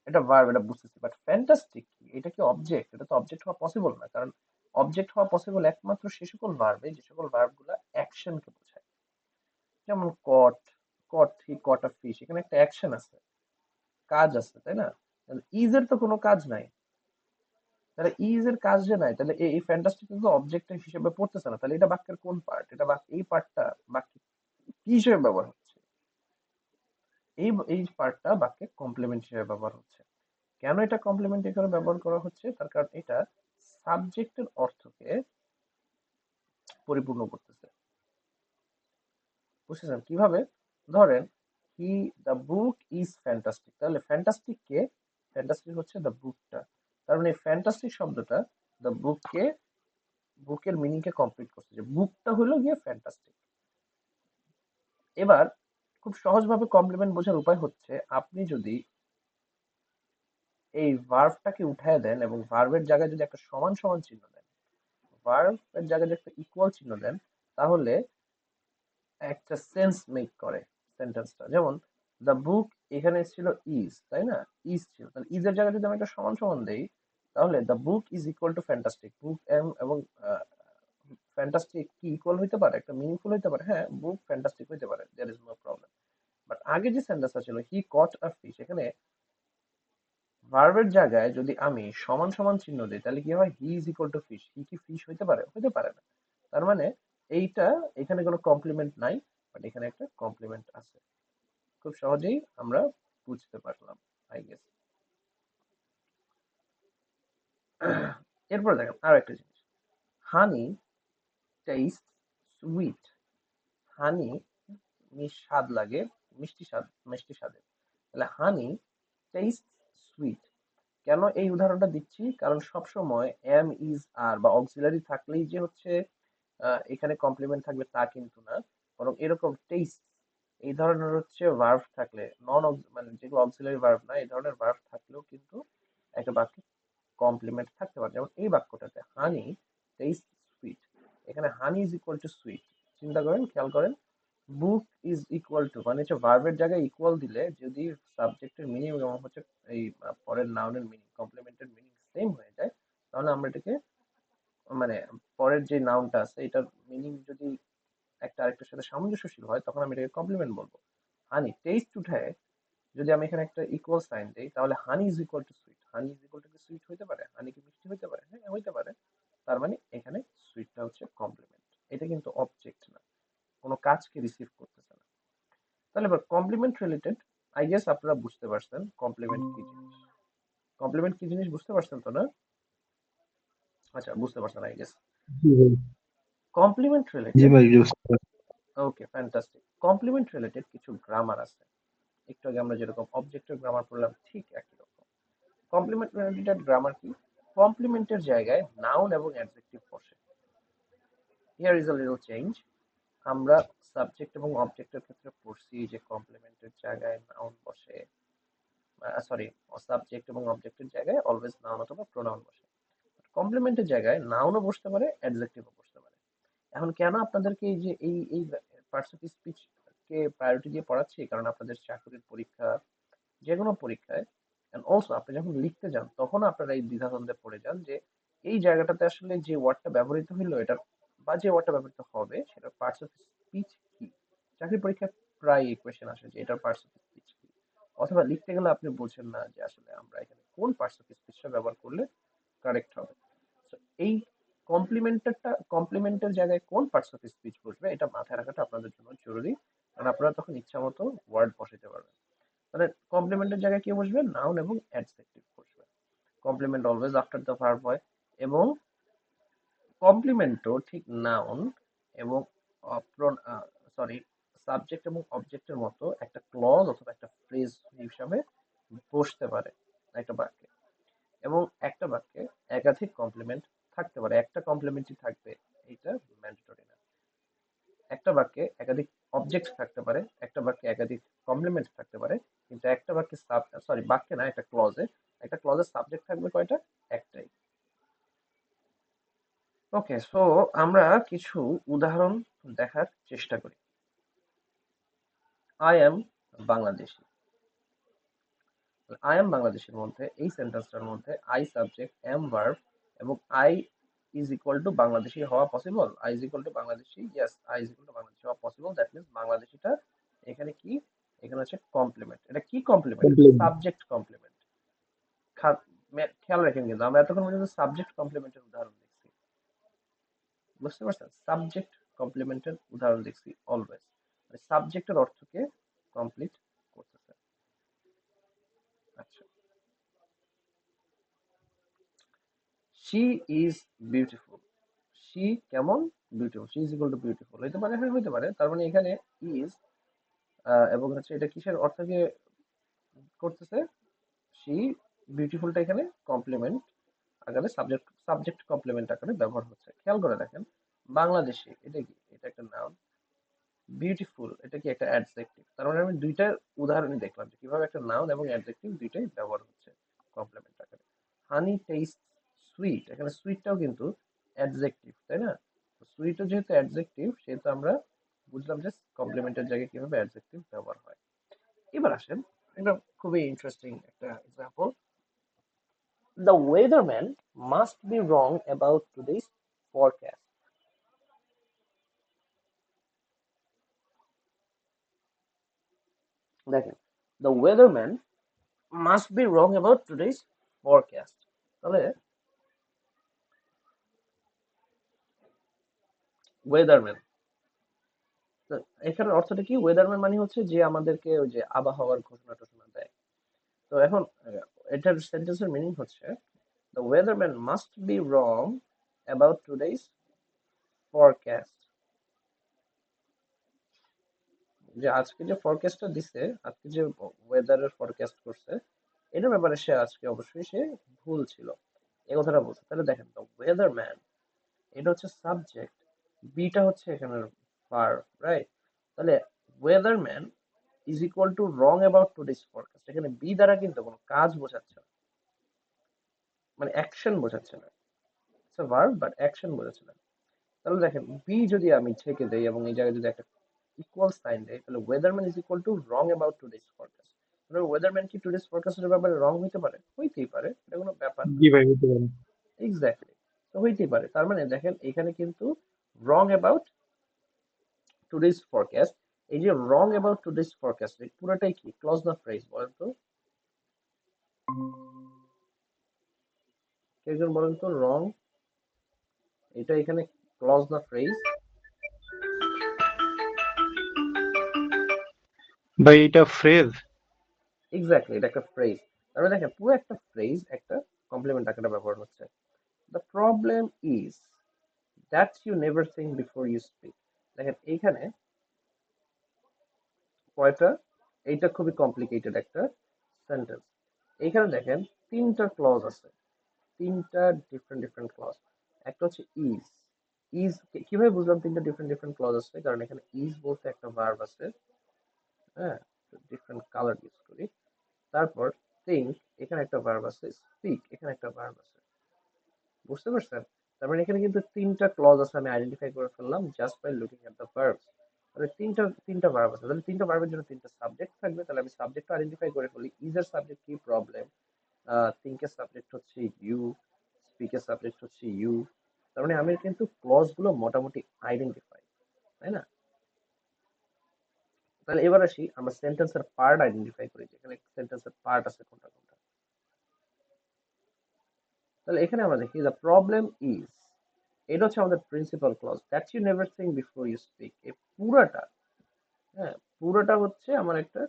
এটা ভার্ব, এটা বুঝতেছি, বাট ফ্যান্টাস্টিক কি, এটা কি অবজেক্ট? এটা তো অবজেক্ট হওয়া পসিবল না, কারণ অবজেক্ট হওয়া পসিবল একমাত্র সে সকল ভার্বে যে সকল ভার্ব গুলা অ্যাকশনকে বোঝায়। যেমন কট, কট হি কট আ ফিশ, এখানে একটা অ্যাকশন আছে, কাজ আছে, তাই না? ইজ এর তো কোনো কাজ নাই। তাহলে ইজ এর কাজ যে নাই, তাহলে এই ফ্যান্টাস্টিক কিন্তু অবজেক্ট হিসেবে পড়তেছে না। তাহলে এটা বাক্যের কোন পার্ট? এটা এই পার্টটা বাক্যে কি হিসেবে ব্যবহার হচ্ছে? এই পার্টটা বাক্যে কমপ্লিমেন্ট হিসেবে ব্যবহার হচ্ছে। কেন এটা কমপ্লিমেন্ট এখানে ব্যবহার করা হচ্ছে? তার কারণ এটা সাবজেক্টের অর্থকে পরিপূর্ণ করতেছে। বুঝতেছেন কিভাবে? ধরেন he the book is fantastic, তাহলে ফ্যান্টাস্টিক কে? ফ্যান্টাস্টিক হচ্ছে দ্য বুকটা। তার মানে ফ্যান্টাস্টিক শব্দটা দ্য বুককে, বুকের মিনিং কে কমপ্লিট করছে, যে বুকটা হলো গিয়ে ফ্যান্টাস্টিক। এবার খুব সহজভাবে কমপ্লিমেন্ট বোঝার উপায় হচ্ছে আপনি যদি এই ভার্বটাকে উঠায় দেন এবং ভার্বের জায়গায় যদি একটা সমান সমান চিহ্ন দেন, ভার্বের জায়গায় যদি একটা ইকুয়াল চিহ্ন দেন, তাহলে একটা সেন্স মেক করে সেন্টেন্সটা। যেমন দ্য বুক এখানে ছিল ইজ, তাই না? ইজ ছিল, তাহলে ইজ এর জায়গায় যদি আমি একটা সমান সমান দেই, তাহলে the book is equal to fantastic. Book এবং ফ্যান্টাস্টিক কি ইকুয়াল হইতে পারে? একটা মিনিংফুল হইতে পারে, হ্যাঁ বুক ফ্যান্টাস্টিক হইতে পারে, there is no problem. But আগে যে সেন্টেন্সটা ছিল হি কট আ ফিশ, এখানে ভার্বের জায়গায় যদি আমি সমান সমান চিহ্ন দিই তাহলে কি হয়? He is equal to fish, he কি ফিশ হইতে পারে? হইতে পারে না। তার মানে এইটা, এখানে কোনো কমপ্লিমেন্ট নাই, বাট এখানে একটা কমপ্লিমেন্ট আছে। খুব সহজেই আমরা বুঝতে পারলাম, আই গেস। এরপর দেখেন আরো একটা জিনিস, হানি টেস্ট সুইট। হানি স্বাদ লাগে, মিষ্টি স্বাদ, মিষ্টি স্বাদের। তাহলে হানি টেস্ট সুইট। কেন এই উদাহরণটা দিচ্ছি? কারণ সবসময় এম, ইজ, আর বা অক্সিলারি থাকলেই যে হচ্ছে এখানে কমপ্লিমেন্ট থাকবে তা কিন্তু না। বরং এরকম টেস্ট এই ধরনের হচ্ছে ভার্ব থাকলে, নন মানে যেগুলো অক্সিলারি ভার্ব না, এই ধরনের ভার্ব থাকলেও কিন্তু একটা বাক্যে কমপ্লিমেন্ট থাকতে পারে। যেমন এই বাক্যটাতে হানি টেস্ট সুইট, এখানে হানি ইজ ইকুয়াল টু সুইট। চিন্তা করেন, খেয়াল করেন, বুক ইজ ইকুয়াল টু মানে হচ্ছে ভার্বের জায়গায় ইকুয়াল দিলে যদি সাবজেক্টের মিনিং এবং হচ্ছে এই পরের নাউনের মিনিং, কমপ্লিমেন্টের মিনিং সেম হয়ে যায়, তাহলে আমরা এটাকে মানে পরের যে নাউনটা আছে এটার মিনিং যদি একটা আরেকটার সাথে সামঞ্জস্যশীল হয় তখন আমি এটাকে কমপ্লিমেন্ট বলবো। হানি টেস্ট উঠায় যদি আমি এখানে একটা ইকুয়াল সাইন দেই তাহলে হানি is equal two sweet. Honey is equal two কি সুইট হইতে পারে? হানি কি মিষ্টি হইতে পারে? হ্যাঁ, হইতে পারে। তার মানে এখানে সুইটটা হচ্ছে কমপ্লিমেন্ট। এটা কিন্তু অবজেক্ট না, কোনো কাজকে রিসিভ করতেছে না। তাহলে এবার কমপ্লিমেন্ট রিলেটেড, আই গেস আপনারা বুঝতে পারছেন কমপ্লিমেন্ট কি জিনিস। কমপ্লিমেন্ট কি জিনিস বুঝতে পারছেন তো না? আচ্ছা, বুঝতে পারছেন আই গেস।
জি ভাই।
কমপ্লিমেন্ট
জি
রিলেটেড,
ভাই, বুঝতে পারছি।
ওকে ফ্যান্টাস্টিক। কমপ্লিমেন্ট রিলেটেড কিছু গ্রামার আছে। একটু আগে আমরা যেরকম অবজেক্টের গ্রামার পড়লাম ঠিক একই রকম। কমপ্লিমেন্ট রিলেটেড গ্রামার কি? কমপ্লিমেন্টের জায়গায় নাউন এবং অ্যাডজেক্টিভ বসে। Here is a little change. আমরা সাবজেক্ট এবং অবজেক্টের ক্ষেত্রে পড়ছি যে কমপ্লিমেন্টের জায়গায় নাউন বসে, সরি, সাবজেক্ট এবং অবজেক্টের জায়গায় অলওয়েজ নাউন অথবা প্রোনাউন বসে। কমপ্লিমেন্টের জায়গায় নাউনও বসতে পারে, অ্যাডজেক্টিভও বসতে পারে। এখন কেন আপনাদেরকে এই যে এই parts of speech K priority দিয়ে পড়াচ্ছি, কারণ আপনাদের চাকরির পরীক্ষা, যে কোনো পরীক্ষায় এন্ড অলসো আপনি যখন লিখতে যান তখন আপনারা এই দ্বিধাদ্বন্দ্বে পড়ে যান যে এই জায়গাটাতে আসলে যে ওয়ার্ডটা ব্যবহৃত হইলো এটার বা যে ওয়ার্ডটা ব্যবহৃত হবে সেটার পার্টস অফ স্পিচ কি। চাকরির পরীক্ষায় প্রায় এই কোয়েশ্চেন আসে যে এটার পার্টস অফ স্পিচ কি, অথবা লিখতে গেলে আপনি বলছেন না যে আসলে আমরা এখানে কোন পার্টস অফ স্পিচটা ব্যবহার করলে কারেক্ট হবে। So, এই কমপ্লিমেন্টের জায়গায় কোন পার্টস অফ স্পিচ বসবে এটা মাথায় রাখাটা আপনাদের জন্য জরুরি, কারণ আপনারা তখন ইচ্ছা মতো ওয়ার্ড বসাতে পারবেন। মানে কমপ্লিমেন্টের জায়গায় কি বসবে? নাউন এবং অ্যাডজেক্টিভ বসবে। Complement always after the verb হয়, এবং কমপ্লিমেন্টও ঠিক নাউন এবং সরি সাবজেক্ট এবং অবজেক্টের মতো একটা ক্লজ অথবা একটা ফ্রেজ হিসাবে বসতে পারে একটা বাক্যে। এবং একটা বাক্যে একাধিক কমপ্লিমেন্ট থাকতে পারে, একটা কমপ্লিমেন্টই থাকবে এটা ম্যান্ডেটরি না। একটা বাক্যে একাধিক অবজেক্ট থাকতে পারে, একটা বাক্যে একাধিক কমপ্লিমেন্ট থাকতে পারে, কিন্তু একটা বাক্যে বাক্যে না, একটা ক্লজে সাবজেক্ট থাকবে কয়টা? একটাই। ওকে, সো আমরা কিছু উদাহরণ দেখার চেষ্টা করি। I am Bangladeshi. I am বাংলাদেশের মধ্যে এই সেন্টেন্সটার মধ্যে আই সাবজেক্ট, অ্যাম ভার্ব, এবং I is equal to Bangladeshi হওয়া possible. I is equal to Bangladeshi, yes, I is equal to Bangladeshi হওয়া পসিবল। দ্যাট মিন্স বাংলাদেশিটা এখানে কি? এখানে হচ্ছে কমপ্লিমেন্ট। এটা কি কমপ্লিমেন্ট? এটা
কমপ্লিমেন্ট।
Subject complement. খেয়াল রাখেন কিন্তু আমরা এতক্ষণ পর্যন্ত সাবজেক্ট কমপ্লিমেন্টের উদাহরণ দেখছি। বুঝতে পারছেন? সাবজেক্ট কমপ্লিমেন্টের উদাহরণ দেখছি অলওয়েজ। মানে সাবজেক্টের অর্থকে কমপ্লিট করতেছে। আচ্ছা, শি ইজ বিউটিফুল। শি কেমন? Beautiful. She is equal two beautiful হইতে পারে, হ্যাঁ হইতে পারে। তার মানে এখানে ইজ এবং হচ্ছে এটা কিসের অর্থকে করতেছে? শি, বিউটিফুলটা এখানে কমপ্লিমেন্ট আকারে, সাবজেক্ট কমপ্লিমেন্ট আকারে ব্যবহার হচ্ছে। খেয়াল করে দেখেন, বাংলাদেশি এটা কি? এটা একটা নাউন। বিউটিফুল এটা কি? একটা অ্যাডজেক্টিভ। তার মানে আমি দুইটা উদাহরণই দেখলাম যে কিভাবে একটা নাউন এবং অ্যাডজেক্টিভ দুইটাই ব্যবহার হচ্ছে কমপ্লিমেন্ট আকারে। হানি টেস্ট সুইট, এখানে সুইটটাও কিন্তু অ্যাডজেক্টিভ, তাই না? সুইটও যেহেতু অ্যাডজেক্টিভ সেহেতু আমরা বুঝলাম যে কমপ্লিমেন্টের জায়গায় কিভাবে অ্যাডজেক্টিভ ব্যবহার হয়। এবার আসেন, এটা খুবই ইন্টারেস্টিং একটা example. The weatherman must be wrong about today's forecast. দেখেন, the weatherman must be wrong about today's forecast. তাহলে ওয়েদারম্যান, এখানে অর্থটা কি? ওয়েদারম্যান মানে হচ্ছে যে আমাদেরকে ওই যে আবহাওয়ার ঘোষণা টোষণা দেয়। তো এখন এটার সেন্টেন্সের মিনিং হচ্ছে the weatherman must be wrong about today's forecast. যে আজকে যে ফরকাস্টটা দিছে, আজকে যে ওয়েদারের ফরকাস্ট করছে, এটার ব্যাপারে সে আজকে অবশ্যই সে ভুল ছিল, এই কথাটা বলছে। তাহলে দেখেন, দ্য ওয়েদারম্যান এটা হচ্ছে সাবজেক্ট, বিটা হচ্ছে এখানের ভার্ব, রাইট? তাহলে weatherman is equal two wrong about today's forecast, এখানে বি দ্বারা কিন্তু কোনো কাজ বোঝাচ্ছে না, মানে অ্যাকশন বোঝাচ্ছে না। It's a verb but action বোঝাচ্ছে না। তাহলে দেখেন, বি যদি আমি ছেকে দেই এবং এই জায়গায় যদি একটা ইকুয়াল সাইন দেই, তাহলে weatherman is equal two wrong about today's forecast. Weatherman কি টুডেস ফরকাস্টের ব্যাপারে রং হইতে পারে? হইতেই পারে, এটা কোনো ব্যাপার না।
জি ভাই, হতে পারে।
এক্স্যাক্টলি, তো হইতেই পারে। তার মানে দেখেন এখানে কিন্তু রং অ্যাবাউট টুডেস ফরকাস্ট, এই যে রং অ্যাবাউট টুডেস ফরকাস্ট পুরোটাই কি ক্লজ না ফ্রেজ বলেন তো? কেউ একজন বলেন তো রং, এটা এখানে ক্লজ না ফ্রেজ?
ভাই এটা ফ্রেজ।
এক্স্যাক্টলি, এটা একটা ফ্রেজ। তার মানে দেখেন পুরো একটা ফ্রেজ একটা কমপ্লিমেন্ট আকারে ব্যবহার হচ্ছে। The problem is that you never think before you speak. দেখেন এইখানে কয়টা, এইটা খুবই কমপ্লিকেটেড একটা সেন্টেন্স। এইখানে দেখেন তিনটা ক্লজ আছে, তিনটা ডিফারেন্ট ডিফারেন্ট ক্লজ। একটা হচ্ছে ইজ। ইজ কিভাবে বুঝলাম তিনটা ডিফারেন্ট ডিফারেন্ট ক্লজ আছে? কারণ এখানে ইজ বলতে একটা ভার্ব আছে, হ্যাঁ, ডিফারেন্ট কালার ইউজ করি। তারপর থিঙ্ক, এখানে একটা ভার্ব আছে। স্পিক, এখানে একটা ভার্ব আছে। বুঝতে পারছেন? তার মানে এখানে কিন্তু তিনটা ক্লজ আছে, আমি আইডেন্টিফাই করে ফেললাম just by looking at the verbs. তাহলে তিনটা তিনটা ভার্ব আছে, তাহলে তিনটা ভার্বের জন্য তিনটা সাবজেক্ট থাকবে। তাহলে আমি সাবজেক্ট আইডেন্টিফাই করে ফেলি। ইজ এর সাবজেক্ট কি? প্রবলেম। থিঙ্ক এর সাবজেক্ট হচ্ছে ইউ। স্পিক এর সাবজেক্ট হচ্ছে ইউ। তার মানে আমি কিন্তু ক্লজ গুলো মোটামুটি আইডেন্টিফাই, তাই না? তাহলে এবার আসি আমরা সেন্টেন্সের পার্ট আইডেন্টিফাই করি, যেখানে সেন্টেন্সের পার্ট আছে কোনটা কোনটা। তাহলে এখানে আমরা দেখি দ্য প্রবলেম ইজ, এটা হচ্ছে আমাদের principal clause, that you never think before you speak. এই পুরাটা, হ্যাঁ, পুরোটা হচ্ছে আমার একটা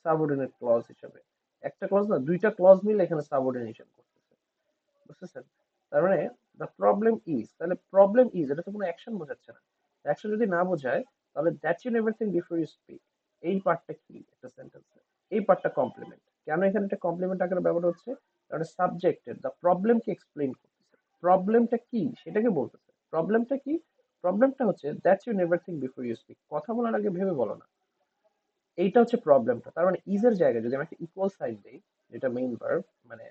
সাবঅর্ডিনেট ক্লজ হিসেবে। একটা ক্লজ না, দুইটা ক্লজ মিলে এখানে সাবঅর্ডিনেশন করতেছে। বুঝতেছেন? তার মানে দ্য প্রবলেম ইজ, তাহলে প্রবলেম ইজ এটা তো কোনো অ্যাকশন বোঝাচ্ছে না। অ্যাকশন যদি না বোঝায় তাহলে that you never think before you speak, এই পার্টটা কি একটা সেন্টেন্সে? এই পার্টটা কমপ্লিমেন্ট। কেন এখানে একটা কমপ্লিমেন্ট আকারে ব্যবহার হচ্ছে? কারণ সাবজেক্টের দ্য প্রবলেমকে এক্সপ্লেইন করতেছে। প্রবলেমটা কি সেটাকে বলতেছে। প্রবলেমটা কি? প্রবলেমটা হচ্ছে that you never think before you speak, কথা বলার আগে ভেবে বলো না। এইটা হচ্ছে প্রবলেমটা। তার মানে ইজ এর জায়গায় যদি আমি একটা ইকুয়াল সাইন দেই, যেটা মেইন ভার্ব, মানে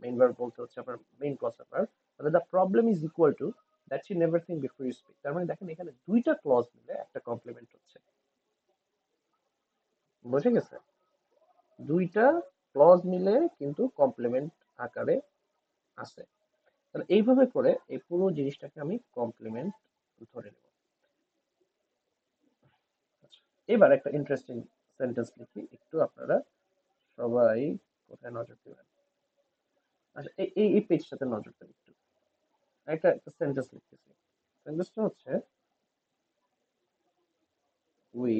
মেইন ভার্ব বলতে হচ্ছে আপনার মেইন ক্লজের ভার্ব, তাহলে the problem is equal to that you never think before you speak. তার মানে দেখেন এখানে দুইটা ক্লজ মিলে একটা কমপ্লিমেন্ট হচ্ছে। বুঝে গেছে? দুইটা ক্লজ মিলে কিন্তু কমপ্লিমেন্ট আকারে আছে। তাহলে এইভাবে করে এই পুরো জিনিসটাকে আমি কমপ্লিমেন্ট ধরে নেব। আচ্ছা, এবার একটা ইন্টারেস্টিং সেন্টেন্স লিখি, একটু আপনারা সবাই কোথায় নজর দিবেন। আচ্ছা, এই এই এই পেজটাতে নজর দেন একটু। একটা একটা সেন্টেন্স লিখতেছি। সেন্টেন্সটা হচ্ছে we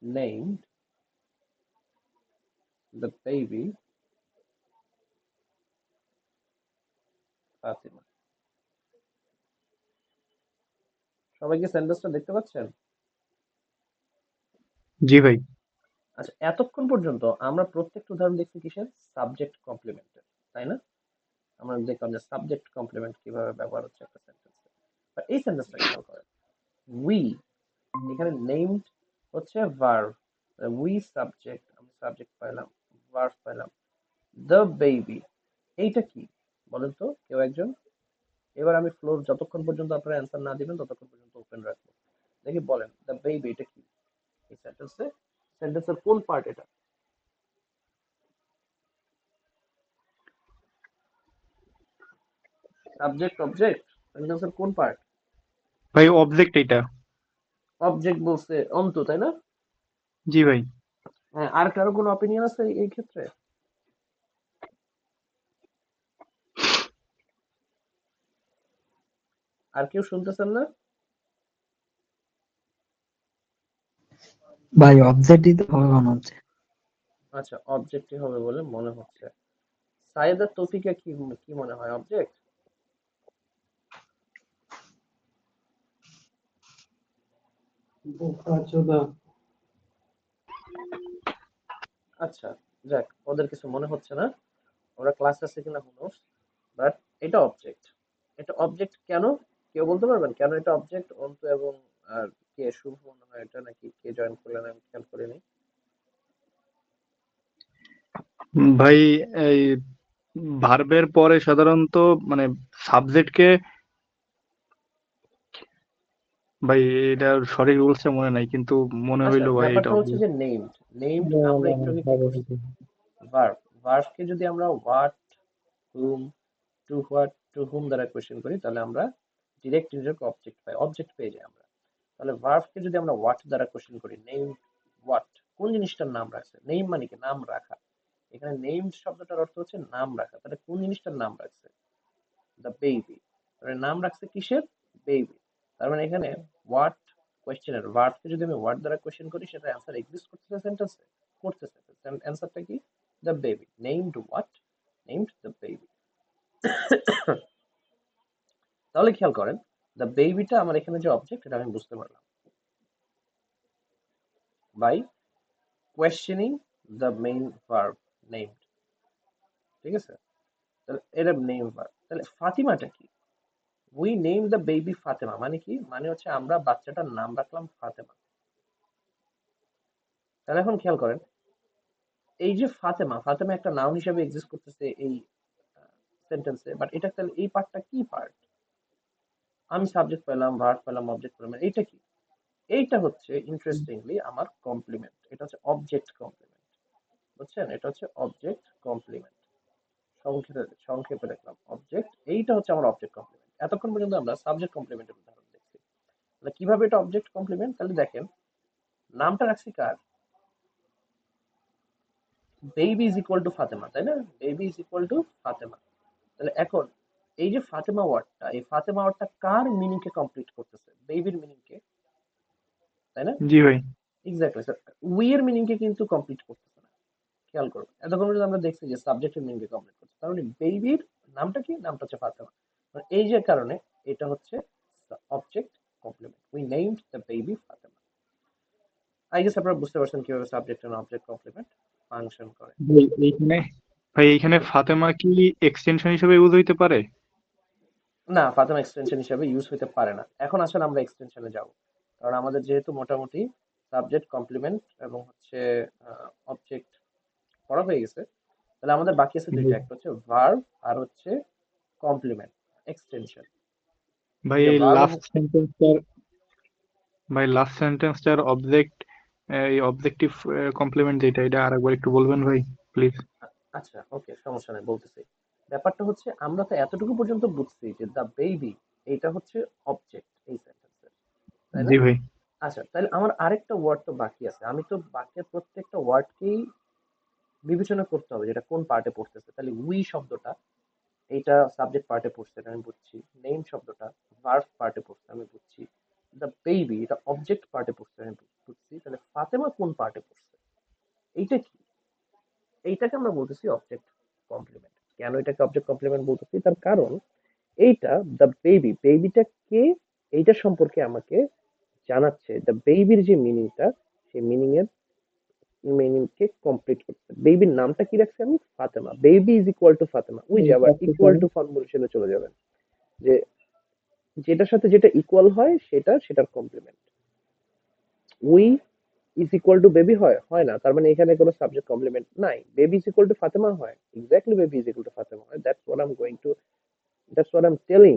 named the baby Fatima. সবাই কি সেন্টেন্সটা দেখতে পাচ্ছেন?
জি ভাই।
আচ্ছা, এতক্ষণ পর্যন্ত আমরা প্রত্যেকটা উদাহরণ দেখছি কিসের? সাবজেক্ট কমপ্লিমেন্টের, তাই না? আমরা দেখলাম যে সাবজেক্ট কমপ্লিমেন্ট কিভাবে ব্যবহার হচ্ছে একটা সেন্টেন্সে। এই সেন্টেন্সটা খেয়াল করেন। উই, এখানে নেমড হচ্ছে ভার্ব, উই সাবজেক্ট, আমি সাবজেক্ট পাইলাম, ভার্ব পাইলাম। দ্য বেবি, এইটা কি বলেন তো কেউ একজন? এবার আমি ফ্লোর যতক্ষণ পর্যন্ত আপনারা অ্যান্সার না দিবেন ততক্ষণ পর্যন্ত ওপেন রাখবো। দেখি বলেন দ্য বেবি এটা কি এই সেন্টেন্সে? সেন্টেন্সের কোন পার্ট এটা? সাবজেক্ট অবজেক্ট, সেন্টেন্সের কোন পার্ট?
ভাই অবজেক্ট এটা।
অবজেক্ট বলছে অন্তু, তাই না?
জি ভাই।
হ্যাঁ, আর কারো কোনো অপিনিয়ন আছে এই ক্ষেত্রে? আর কেউ শুনতেছেন না?
ভাই অবজেক্টই তো হবে মনে হচ্ছে।
আচ্ছা, অবজেক্টই হবে বলে মনে হচ্ছে। সাইয়েদ আর তৌফিকে কি কি মনে হয়, অবজেক্ট? আচ্ছা, যাক, ওদের কিছু মনে হচ্ছে না, ওরা ক্লাস আছে কিনা হু নোস। বাট এটা অবজেক্ট। এটা অবজেক্ট কেন? কেউ বলতে পারবেন কেন এটা অবজেক্ট? অন্তু এবং আর কে, শুভ মনে হয় এটা, নাকি কে জয়েন করলেন আমি খেয়াল করিনি।
ভাই এই ভার্বের পরে সাধারণত মানে সাবজেক্টকে ভাই এটা সঠিক রুলসটা মনে নাই, কিন্তু মনে
আচ্ছা,
হইলো ভাই এটা
ব্যাপারটা হচ্ছে
obvious।
যে নেমড আমরা একটু আগে কি করছি, ভার্ব। ভার্বকে যদি আমরা হোয়াট, হুম, টু হুম দ্বারা কোয়েশ্চেন করি, তাহলে আমরা ডিরেক্ট ইনডাইরেক্ট অবজেক্ট পাই, অবজেক্ট পেয়ে যাই আমরা। তাহলে ভার্বকে যদি আমরা হোয়াট দ্বারা কোয়েশ্চেন করি, নেম হোয়াট, কোন জিনিসটার নাম রাখছে, নেম মানে কি নাম রাখা, এখানে নেম শব্দটার অর্থ হচ্ছে নাম রাখা, তাহলে কোন জিনিসটার নাম রাখছে, দ্য বেবি, তাহলে নাম রাখছে কিসের, বেবি। তার মানে এখানে হোয়াট কোয়েশ্চেনের ভার্বকে যদি আমি হোয়াট দ্বারা কোয়েশ্চেন করি, সেটা অ্যান্সার এক্সিস্ট করতেছে সেন্টেন্সে, করতেছে, অ্যান্সারটা কি, the baby, named what, named the baby. তাহলে খেয়াল করেন, দ্য বেবিটা আমার এখানে যে অবজেক্ট, এটা আমি বুঝতে পারলাম by questioning the main verb named, ঠিক আছে। তাহলে এটা নেম ভার্ব। তাহলে ফাতিমাটা কি, we name the baby Fatema মানে কি, মানে হচ্ছে আমরা বাচ্চাটার নাম রাখলাম ফাতেমা। তাহলে এখন খেয়াল করেন, এই যে ফাতেমা, ফাতেমা একটা নাউন হিসেবে এক্সিস্ট করতেছে এই সেন্টেন্সে, বাট এটা তাহলে এই পার্টটা কি পার্ট, আমি সাবজেক্ট পেলাম, ভার্ব পেলাম, অবজেক্ট পেলাম, এইটা কি, এইটা হচ্ছে ইন্টারেস্টিংলি আমার কমপ্লিমেন্ট, এটা হচ্ছে অবজেক্ট কমপ্লিমেন্ট, বুঝছেন, এটা হচ্ছে অবজেক্ট কমপ্লিমেন্ট, সংক্ষেপে সংক্ষেপে দেখলাম অবজেক্ট, এইটা হচ্ছে আমার অবজেক্ট কমপ্লিমেন্ট। এতক্ষণ পর্যন্ত আমরা সাবজেক্ট কমপ্লিমেন্টের উদাহরণ দেখছি, তাহলে কিভাবে এটা অবজেক্ট কমপ্লিমেন্ট, তাহলে দেখেন, নামটা রাখছি কার, baby is equal to Fatema, তাই না, baby is equal to Fatema. তাহলে এখন এই যে ফাতেমা ওয়ার্ডটা, এই ফাতেমা ওয়ার্ডটা কার মিনিং কে কমপ্লিট করতেছে, বেবির মিনিং কে, তাই না,
জি ভাই।
এক্স্যাক্টলি স্যার, উই এর মিনিং কে কিন্তু কমপ্লিট করতেছে না, খেয়াল করুন, এতক্ষণ পর্যন্ত আমরা দেখছি যে সাবজেক্টের মিনিং কে কমপ্লিট করছে, তার মানে বেবির নামটা কি, নামটা হচ্ছে ফাতেমা, মানে এই যে কারণে এটা হচ্ছে object complement, we named the baby Fatema. I guess আপনারা বুঝতে পারছেন কিভাবে subject and object complement function করে।
ভাই এইখানে ভাই এইখানে ফাতেমা কি এক্সটেনশন হিসেবে ইউজ হইতে পারে?
না, ফাতেমা এক্সটেনশন হিসেবে ইউজ হতে পারে না। এখন আসলে আমরা এক্সটেনশনে যাব, কারণ আমাদের যেহেতু মোটামুটি সাবজেক্ট কমপ্লিমেন্ট এবং হচ্ছে অবজেক্ট পড়া হয়ে গেছে, তাহলে আমাদের বাকি আছে
জি।
দুইটা, একটা হচ্ছে ভার্ব আর হচ্ছে কমপ্লিমেন্ট, এক্সটেনশন।
ভাই
এই যে
এই
ভার্ব এবং
লাস্ট সেন্টেন্সটার ভাই লাস্ট সেন্টেন্সটার অবজেক্ট, এই অবজেক্টিভ কমপ্লিমেন্ট যেটা, এটা আরেকবার একটু বলবেন ভাই প্লিজ।
আচ্ছা, ওকে, সমস্যা নেই, বলতেছি। ব্যাপারটা হচ্ছে আমরা তো এতটুকু পর্যন্ত বুঝছি যে দ্য বেবি এইটা হচ্ছে অবজেক্ট এই সেন্টেন্সের, তাই না?
জি ভাই।
আচ্ছা, তাহলে আমার আরেকটা ওয়ার্ড তো বাকি আছে, আমি তো বাক্যের প্রত্যেকটা ওয়ার্ডকেই বিবেচনা করতে হবে যেটা কোন পার্টে পড়তেছে। তাহলে উই শব্দটা, এইটা সাবজেক্ট পার্টে পড়ছে, এটা আমি বুঝছি। নেম শব্দটা ভার্ব পার্টে পড়ছে, আমি বুঝছি। দ্য বেবি এটা অবজেক্ট পার্টে পড়ছে, আমি বুঝছি। তাহলে ফাতেমা কোন পার্টে পড়ছে, এইটা কি, এইটাকে আমরা বলতেছি অবজেক্ট কমপ্লিমেন্ট। কেন এটাকে অবজেক্ট কমপ্লিমেন্ট বলতেছি, তার কারণ এইটা দ্য বেবি, বেবিটা কে, এইটা সম্পর্কে আমাকে জানাচ্ছে। দ্য বেবির যে মিনিংটা, সেই মিনিং কে কমপ্লিট করতে, বেবির নামটা কি রাখছি আমি, Fatema, baby is equal to Fatema, ওই যে আবার ইকুয়াল টু ফর্মুলেশনে চলে যাবেন, যে যেটার সাথে যেটা ইকুয়াল হয় সেটার complement. We is equal to baby হয়, হয় না, তার মানে এখানে কোনো সাবজেক্ট কমপ্লিমেন্ট নাই। Baby is equal to Fatema হয়, exactly, baby is equal to Fatema হয়। That's what I am telling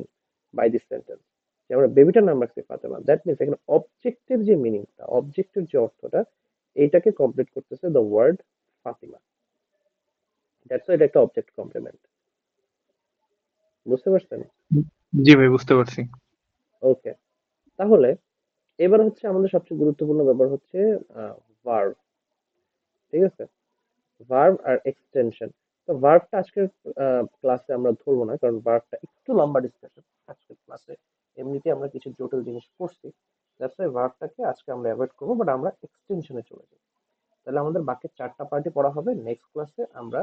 by this sentence, যে আমরা বেবিটার নাম রাখছি ফাতেমা, দ্যাট মিনস এখানে অবজেক্টের যে মিনিংটা, অবজেক্টের যে অর্থটা, এইটাকে কমপ্লিট করতেছে দ্য ওয়ার্ড ফাতিমা। দ্যাটস এটা একটা অবজেক্ট কমপ্লিমেন্ট, বুঝতে পারছেন?
জি ভাই, বুঝতে পারছি।
ওকে, তাহলে এবার হচ্ছে আমাদের সবচেয়ে গুরুত্বপূর্ণ ব্যাপার হচ্ছে ভার্ব, ঠিক আছে, ভার্ব আর এক্সটেনশন। তো ভার্বটা আজকের ক্লাসে আমরা ধরবো না, কারণ ভার্বটা একটু লম্বা ডিসকাশন আজকের ক্লাসে, এমনিতে আমরা কিছু জটিল জিনিস করছি, দ্যাটস ওয়াই ভার্বটাকে আজকে আমরা অ্যাভয়েড করবো, বাট আমরা এক্সটেনশনে চলে যাই। তাহলে আমাদের বাকি চারটা পার্টি পড়া হবে, নেক্সট ক্লাসে আমরা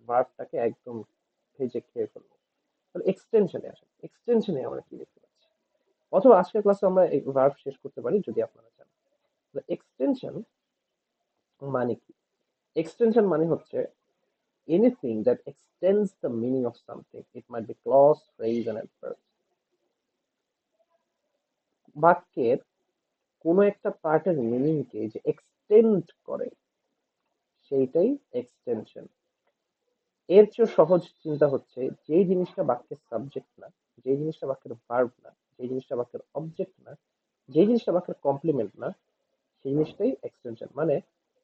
ভার্বটাকে একদম ভেজে খেয়ে ফেলবো। তাহলে এক্সটেনশনে আসেন, এক্সটেনশনে আমরা কি দেখতে পাচ্ছি, অথবা আজকের ক্লাসে আমরা এই ভার্ব শেষ করতে পারি যদি আপনারা চান। এক্সটেনশন মানে কি, এক্সটেনশন মানে হচ্ছে anything that extends the meaning of something, it might be clause, phrase and adverb. বাক্যের কোনো একটা পার্টের মিনিংকে যে এক্সটেন্ড করে, সেইটাই এক্সটেনশন। এর চেয়ে সহজ চিন্তা হচ্ছে, যে জিনিসটা বাক্যের সাবজেক্ট না, যে জিনিসটা বাক্যের ভার্ব না, যে জিনিসটা বাক্যের অবজেক্ট না, যে জিনিসটা বাক্যের কমপ্লিমেন্ট না সেই জিনিসটাই এক্সটেনশন। মানে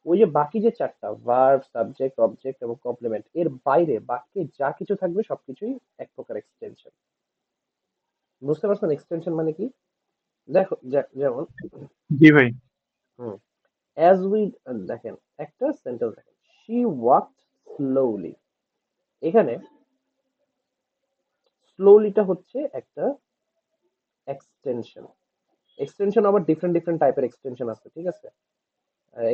ওই যে বাকি যে চারটা ভার্ব, সাবজেক্ট, অবজেক্ট এবং কমপ্লিমেন্ট, এর বাইরে বাক্যে যা কিছু থাকবে সবকিছুই এক প্রকার এক্সটেনশন। বুঝতে পারছেন এক্সটেনশন মানে কি? দেখো যেমন
জি ভাই।
হুম অ্যাজ উই, দেখেন একটা সেন্টেন্স দেখেন, শি ওয়াকড স্লোলি। এখানে স্লোলিটা হচ্ছে একটা এক্সটেনশন। এক্সটেনশন আবার ডিফারেন্ট ডিফারেন্ট টাইপের এক্সটেনশন আছে, ঠিক আছে?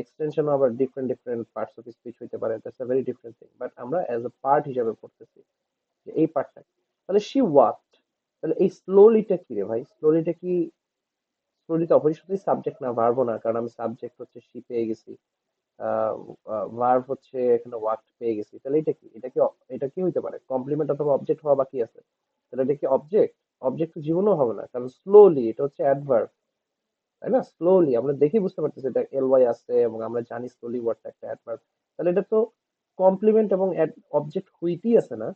এক্সটেনশন আবার different different parts of speech হইতে পারে, that's a very different thing, but আমরা অ্যাজ আ পার্ট হিসাবে পড়তেছি যে এই পার্টটা। তাহলে শি ওয়াকড, তাহলে এই স্লোলিটা কি রে ভাই? স্লোলিটা কি? স্লোলিটা অবশ্যই সাবজেক্ট না, ভার্বও না, কারণ আমি সাবজেক্ট হচ্ছে শি পেয়ে গেছি, ভার্ব হচ্ছে এখানে ওয়াকড পেয়ে গেছি। তাহলে এটা কি? এটা কি হইতে পারে? কমপ্লিমেন্ট অথবা অবজেক্ট হওয়া বাকি আছে। তাহলে এটা কি অবজেক্ট? অবজেক্ট তো জীবনেও হবে না, কারণ স্লোলি এটা হচ্ছে অ্যাডভার্ব, তাই না? স্লোলি আমরা দেখে বুঝতে পারতেছি এটা এলওয়াই আছে এবং আমরা জানি স্লোলি ওয়ার্ডটা একটা অ্যাডভার্ব। তাহলে এটা তো কমপ্লিমেন্ট এবং অবজেক্ট হইতেই আছে না।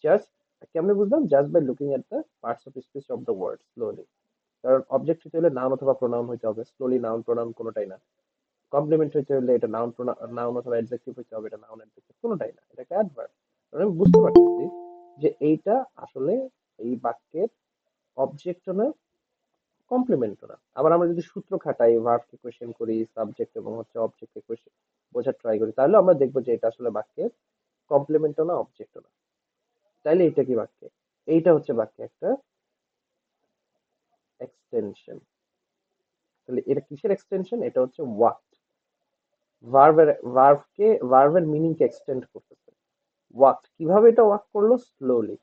জাস্ট কেমনে বুঝলাম? Just by looking at the parts of speech of the word slowly. কারণ অবজেক্ট হইতে হলে নাউন অথবা প্রোনাউন হইতে হবে, স্লোলি নাউন প্রোনাউন কোনোটাই না। কমপ্লিমেন্ট হইতে হলে এটা নাউন নাউন অথবা অ্যাডজেক্টিভ হইতে হবে, এটা নাউন অ্যাডজেক্টিভ কোনোটাই না, এটা একটা অ্যাডভার্ব। আমি বুঝতে পারতেছি যে এইটা আসলে এই বাক্যের অবজেক্টও না, কমপ্লিমেন্টও না। আবার আমরা যদি সূত্র খাটাই, ভার্বকে কোয়েশ্চেন করি, সাবজেক্ট এবং হচ্ছে অবজেক্টকে কোয়েশ্চেন বোঝার ট্রাই করি, তাহলে আমরা দেখবো যে এটা আসলে বাক্যের কমপ্লিমেন্টও না, অবজেক্টও না। তাইলে এটা কি বাক্যে? এইটা হচ্ছে বাক্যে একটা এক্সটেনশন। তাহলে এটা কিসের এক্সটেনশন? এটা হচ্ছে ওয়াক, ভার্বের, ভার্বের মিনিংকে এক্সটেন্ড করতেছে। ওয়াক কিভাবে এটা ওয়াক করলো? স্লোলি।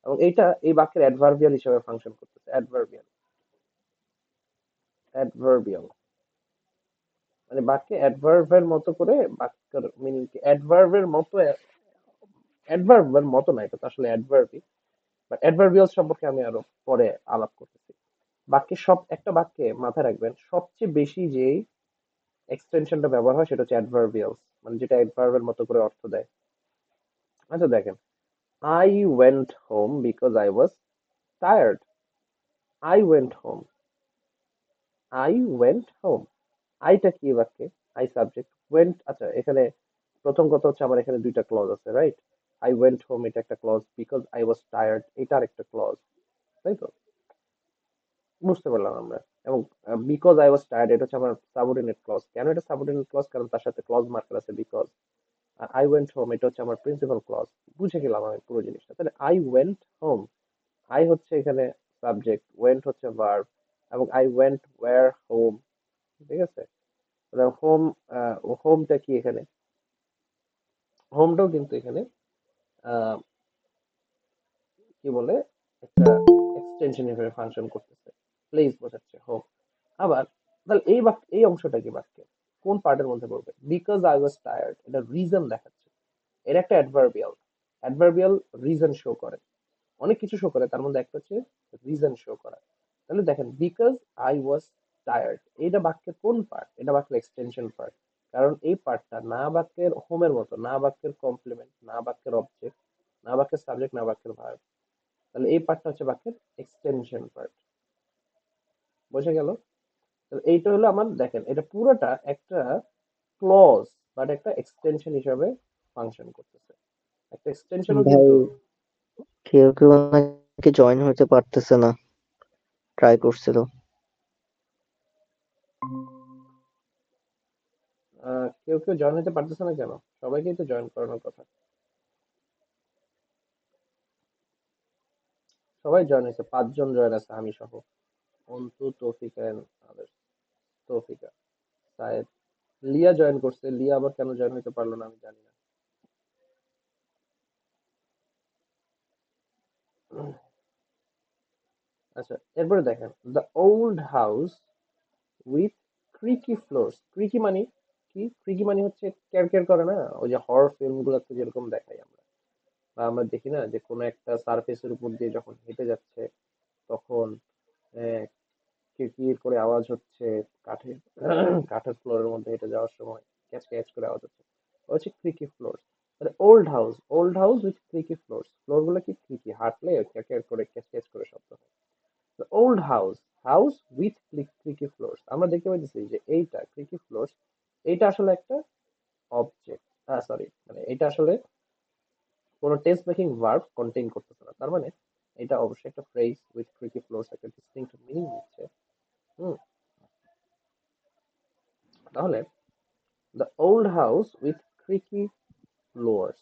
এবং এইটা এই বাক্যের অ্যাডভার্বিয়াল হিসেবে ফাংশন করতেছে। অ্যাডভার্বিয়াল, অ্যাডভার্বিয়াল মানে বাক্যে অ্যাডভার্বের মতো করে বাক্যের মিনিংকে অ্যাডভার্বের মতো, অ্যাডভার্বের মতো না, এটা তো আসলে অ্যাডভার্বই, বাট অ্যাডভার্বিয়াল সম্পর্কে আমি আরো পরে আলাপ করতেছি। বাক্যে সব একটা বাক্যে মাথায় রাখবেন সবচেয়ে বেশি যেই এক্সটেনশনটা ব্যবহার হয় সেটা হচ্ছে অ্যাডভার্বিয়াল, মানে যেটা অ্যাডভার্বের মতো করে অর্থ দেয়। আচ্ছা দেখেন, I went home because I was tired. I went home, I went home, আইটা কি বাক্যে? আই সাবজেক্ট, ওয়েন্ট, আচ্ছা এখানে প্রথম কথা হচ্ছে আমার এখানে দুইটা ক্লজ আছে, রাইট? আই ওয়েন্ট হোম এটা একটা clause, because I was tired এটা আরেকটা ক্লজ, তাই তো? বুঝতে পারলাম আমরা। এবং বিকজ আই ওয়াজ টায়ার্ড এটা হচ্ছে আমার সাবঅর্ডিনেট ক্লজ। কেন এটা সাবঅর্ডিনেট ক্লজ? কারণ তার সাথে ক্লজ মার্কার আছে বিকজ। আর আই ওয়েন্ট হোম এটা হচ্ছে আমার প্রিন্সিপাল ক্লজ। বুঝে গেলাম আমি পুরো জিনিসটা। তাহলে আই ওয়েন্ট হোম, আই হচ্ছে এখানে সাবজেক্ট, ওয়েন্ট হচ্ছে ভার্ব, এবং আই ওয়েন্ট ওয়্যার হোম, ঠিক আছে? হোম, হোমটা কি এখানে? হোমটাও কিন্তু এখানে আহ, কি বলে, একটা এক্সটেনশন হিসেবে ফাংশন করতেছে, প্লেস বোঝাচ্ছে হোম। আবার তাহলে এই অংশটা কি বাক্যে কোন পার্টের মধ্যে পড়বে? বিকজ আই ওয়াজ টায়ার্ড এটা রিজন দেখাচ্ছে, এর একটা অ্যাডভার্বিয়াল। অ্যাডভার্বিয়াল রিজন শো করে, অনেক কিছু শো করে, তার মধ্যে একটা হচ্ছে রিজন শো করা। তাহলে দেখেন বিকজ আই ওয়াজ টায়ার্ড এটা বাক্যের কোন পার্ট? এটা বাক্যের এক্সটেনশন পার্ট। কারণ এই পার্টটা না বাক্যের হোমের মতো, না বাক্যের কমপ্লিমেন্ট, না বাক্যের অবজেক্ট, না বাক্যের সাবজেক্ট, না বাক্যের ভার্ব। তাহলে এই পার্টটা হচ্ছে বাক্যের এক্সটেনশন পার্ট। বোঝা গেল? তাহলে এইটা হলো আমার, দেখেন এটা পুরোটা একটা ক্লজ বাট একটা এক্সটেনশন হিসাবে ফাংশন করতেছে। একটা এক্সটেনশনও
ভাই
কিন্তু
কেউ কেউ নাকি জয়েন হতে পারতেছে না, ট্রাই করছিল।
কেউ কেউ জয়েন হতে পারতেছে না কেন? সবাইকেই তো জয়েন করানোর কথা। সবাই জয়েন হয়েছে, 5 জন জয়েন আছে আমি সহ। Antu, Toufika and others. Toufika, Sayed, Lia join করছে। লিয়া আবার কেন জয়েন হতে পারলো না আমি জানি না। আচ্ছা এরপরে দেখেন, the old house with creaky floors. Creaky মানে কি? ক্রিকি মানে হচ্ছে কের করে না, ওই যে হরর ফিল্ম গুলোতে যেরকম দেখাই আমরা, বা আমরা দেখি না যে কোনো একটা সারফেসের উপর দিয়ে যখন হেঁটে যাচ্ছে তখন আহ, কিরকির করে আওয়াজ হচ্ছে, কাঠের কাঠের ফ্লোরের মধ্যে হেঁটে যাওয়ার সময় ক্যাচ ক্যাচ করে আওয়াজ হচ্ছে, ওটা হচ্ছে ক্রিকি ফ্লোর। তাহলে old house, old house with creaky floor, floor গুলো কি ক্রিকি, হাঁটলে ক্যাচ ক্যাচ করে শব্দ হয়। Old house, house with creaky floors. আমরা দেখতে পাইতেছি যে এইটা ক্রিকি ফ্লোরস, এইটা আসলে একটা অবজেক্ট, সরি, মানে এটা আসলে কোনো টেন্স মেকিং ভার্ব কন্টেইন করতেছে না। তার মানে এটা অবশ্যই একটা ফ্রেজ উইথ ক্রিকি ফ্লোরস, একটা ডিস্টিংক্ট মিনিং দিচ্ছে। হুম, তাহলে the old house with creaky floors.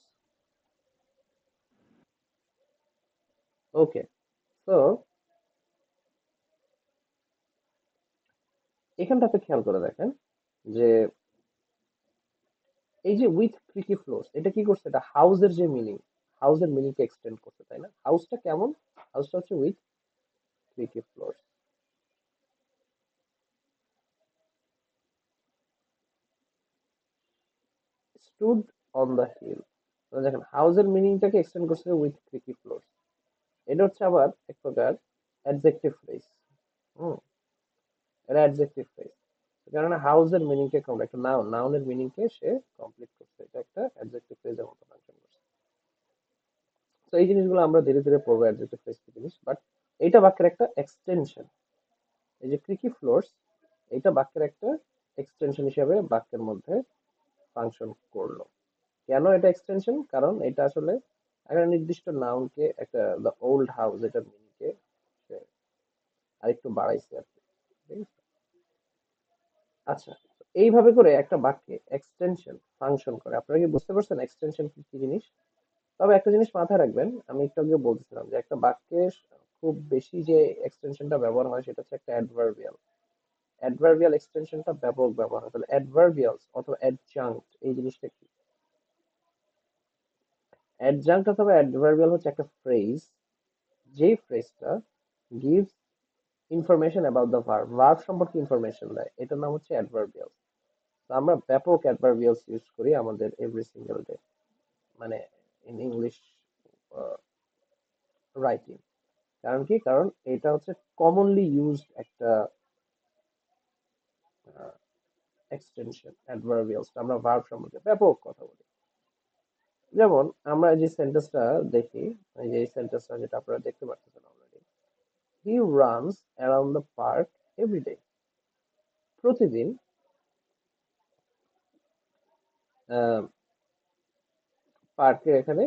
Okay, তো এখানটাতে খেয়াল করে দেখেন যে এই যে উইথ ক্রিকি ফ্লোরস, এটা কি করছে? এটা হাউসের যে মিনিং, হাউসের মিনিংকে এক্সটেন্ড করছে, তাই না? হাউসটা কেমন? হাউসটা হচ্ছে with creaky floors. Stood on the hill, দেখেন হাউসের মিনিংটাকে এক্সটেন্ড করছে উইথ ক্রিকি ফ্লোরস। এটা হচ্ছে আবার এক প্রকার অ্যাডজেক্টিভ ফ্রেজ। হুম, এটা অ্যাডজেক্টিভ ফ্রেজ, কারণ হাউসের মিনিংকে কমপ্লিট, একটা নাউন, নাউনের মিনিংকে সে কমপ্লিট করছে, এটা একটা অ্যাডজেক্টিভ ফ্রেজের মতো ফাংশন করছে। তো এই জিনিসগুলো আমরা ধীরে ধীরে পড়বো, অ্যাডজেক্টিভ ফ্রেজ কি জিনিস। বাট এইটা বাক্যের একটা এক্সটেনশন। এই যে ক্রিকি ফ্লোরস, এটা বাক্যের একটা এক্সটেনশন হিসেবে বাক্যের মধ্যে ফাংশন করলো। কেন এটা এক্সটেনশন? কারণ এটা আসলে একটা নির্দিষ্ট নাউনকে, একটা দ্য ওল্ড হাউস, এটার মিনিংকে সে আরেকটু বাড়াইছে আর কি। ঠিক আছে? আচ্ছা, এইভাবে করে একটা বাক্যে এক্সটেনশন ফাংশন করে। আপনারা কি বুঝতে পারছেন এক্সটেনশন কি কি জিনিস? তবে একটা জিনিস মাথায় রাখবেন, আমি একটু আগে বলতেছিলাম যে একটা বাক্যে খুব বেশি যে এক্সটেনশনটা ব্যবহার হয় সেটা হচ্ছে একটা অ্যাডভার্বিয়াল। অ্যাডভার্বিয়াল এক্সটেনশনটা ব্যাপক ব্যবহার হয়। তাহলে অ্যাডভার্বিয়ালস অথবা অ্যাডজাঙ্ক্ট, এই জিনিসটা কি? অ্যাডজাঙ্ক্ট অথবা অ্যাডভার্বিয়াল হচ্ছে একটা ফ্রেজ, যেই ফ্রেজটা gives information about the verb, verb সম্পর্কে ইনফরমেশন দেয়, এটার নাম হচ্ছে অ্যাডভার্বিয়াল। তো আমরা ব্যাপক অ্যাডভার্বিয়ালস ইউজ করি আমাদের এভরি সিঙ্গেল ডে, মানে ইন ইংলিশ রাইটিং। কারণ কি? কারণ এটা হচ্ছে কমনলি ইউজড একটা এক্সটেনশন। অ্যাডভার্বিয়ালস আমরা ভার্ব সম্পর্কে ব্যাপক কথা বলি। যেমন আমরা যে সেন্টেন্সটা দেখি, এই যে এই সেন্টেন্সটা যেটা আপনারা দেখতে পাচ্ছেন already, he runs around the park everyday. প্রতিদিন পার্কের এখানে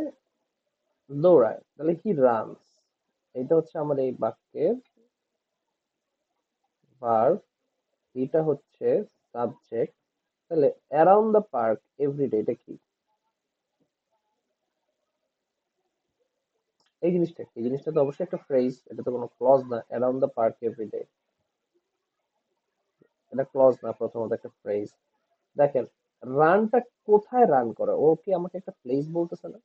দৌড়ায়। তাহলে হি রানস, এটা হচ্ছে আমাদের এই বাক্যের ভার্ব, এটা হচ্ছে সাবজেক্ট। তাহলে অ্যারাউন্ড দ্য পার্ক এভরিডে, এটা কি? এই জিনিসটা কি? এই জিনিসটা তো অবশ্যই একটা ফ্রেজ, এটা তো কোনো ক্লজ না। অ্যারাউন্ড দ্য পার্ক এভরিডে, এটা ক্লজ না, প্রথমত একটা ফ্রেজ। দেখেন রানটা কোথায় রান করে, ও কি আমাকে একটা প্লেস বলতেছে না?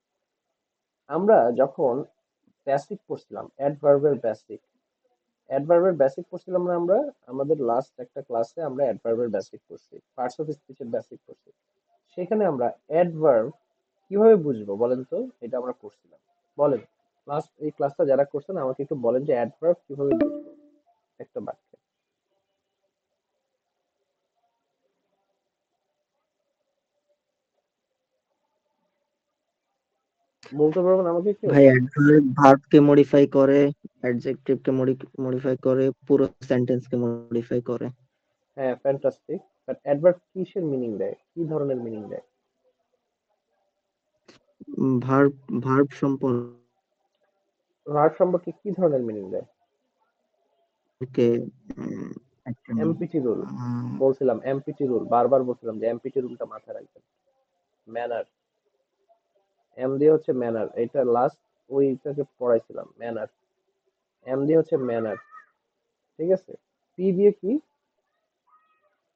আমরা যখন বেসিক পড়ছিলাম, অ্যাডভার্বের বেসিক, অ্যাডভার্বের বেসিক পড়ছিলাম না আমরা? আমাদের লাস্ট একটা ক্লাসে আমরা অ্যাডভার্বের বেসিক পড়ছি, পার্টস অফ স্পিচের বেসিক পড়ছি। সেখানে আমরা অ্যাডভার্ব কিভাবে বুঝবো বলেন তো, এটা আমরা পড়ছিলাম। বলেন, লাস্ট এই ক্লাসটা যারা করছেন আমাকে একটু বলেন যে অ্যাডভার্ব কিভাবে বুঝবো একটা বাক্যে। বলতে পারবেন আমাকে কেউ?
ভাই অ্যাডভার্ব ভার্বকে মডিফাই করে, অ্যাডজেক্টিভকে মডিফাই করে, পুরো সেন্টেন্সকে মডিফাই করে।
হ্যাঁ, ফ্যান্টাস্টিক। বাট অ্যাডভার্ব কিসের মিনিং দেয়, কি ধরনের মিনিং দেয়?
ভার্ব ভার্ব সম্পর্কে
ভার্ব সম্পর্কে কি ধরনের মিনিং দেয়?
একটা
এমপিটি রুল, বলছিলাম এমপিটি রুল, বারবার বলছিলাম যে এমপিটি রুলটা মাথায় রাখবেন। ম্যানার, এম দিয়ে হচ্ছে ম্যানার, এটা লাস্ট ওইটাকে পড়াইছিলাম। ম্যানার, এম দিয়ে হচ্ছে ম্যানার, ঠিক আছে? পি দিয়ে কি?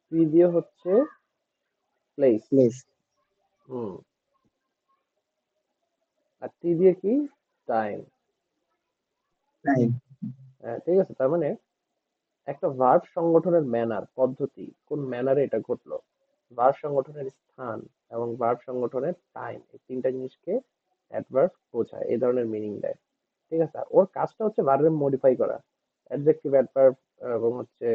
পি দিয়ে হচ্ছে প্লেস।
প্লেস,
হুম, আর টি দিয়ে কি? টাইম।
টাইম।
হ্যাঁ, ঠিক আছে। তার মানে একটা ভার্ব সংগঠনের ম্যানার, পদ্ধতি, কোন ম্যানারে এটা ঘটলো, ভার্ব সংগঠনের স্থান এবং ভার্ব সংগঠনের টাইম, এই তিনটা জিনিসকে অ্যাডভার্ব বোঝায়, এই ধরনের মিনিং দেয়। ঠিক আছে? আর ওর কাজটা হচ্ছে ভার্ব মডিফাই করা, অ্যাডজেক্টিভ, অ্যাডভার্ব এবং হচ্ছে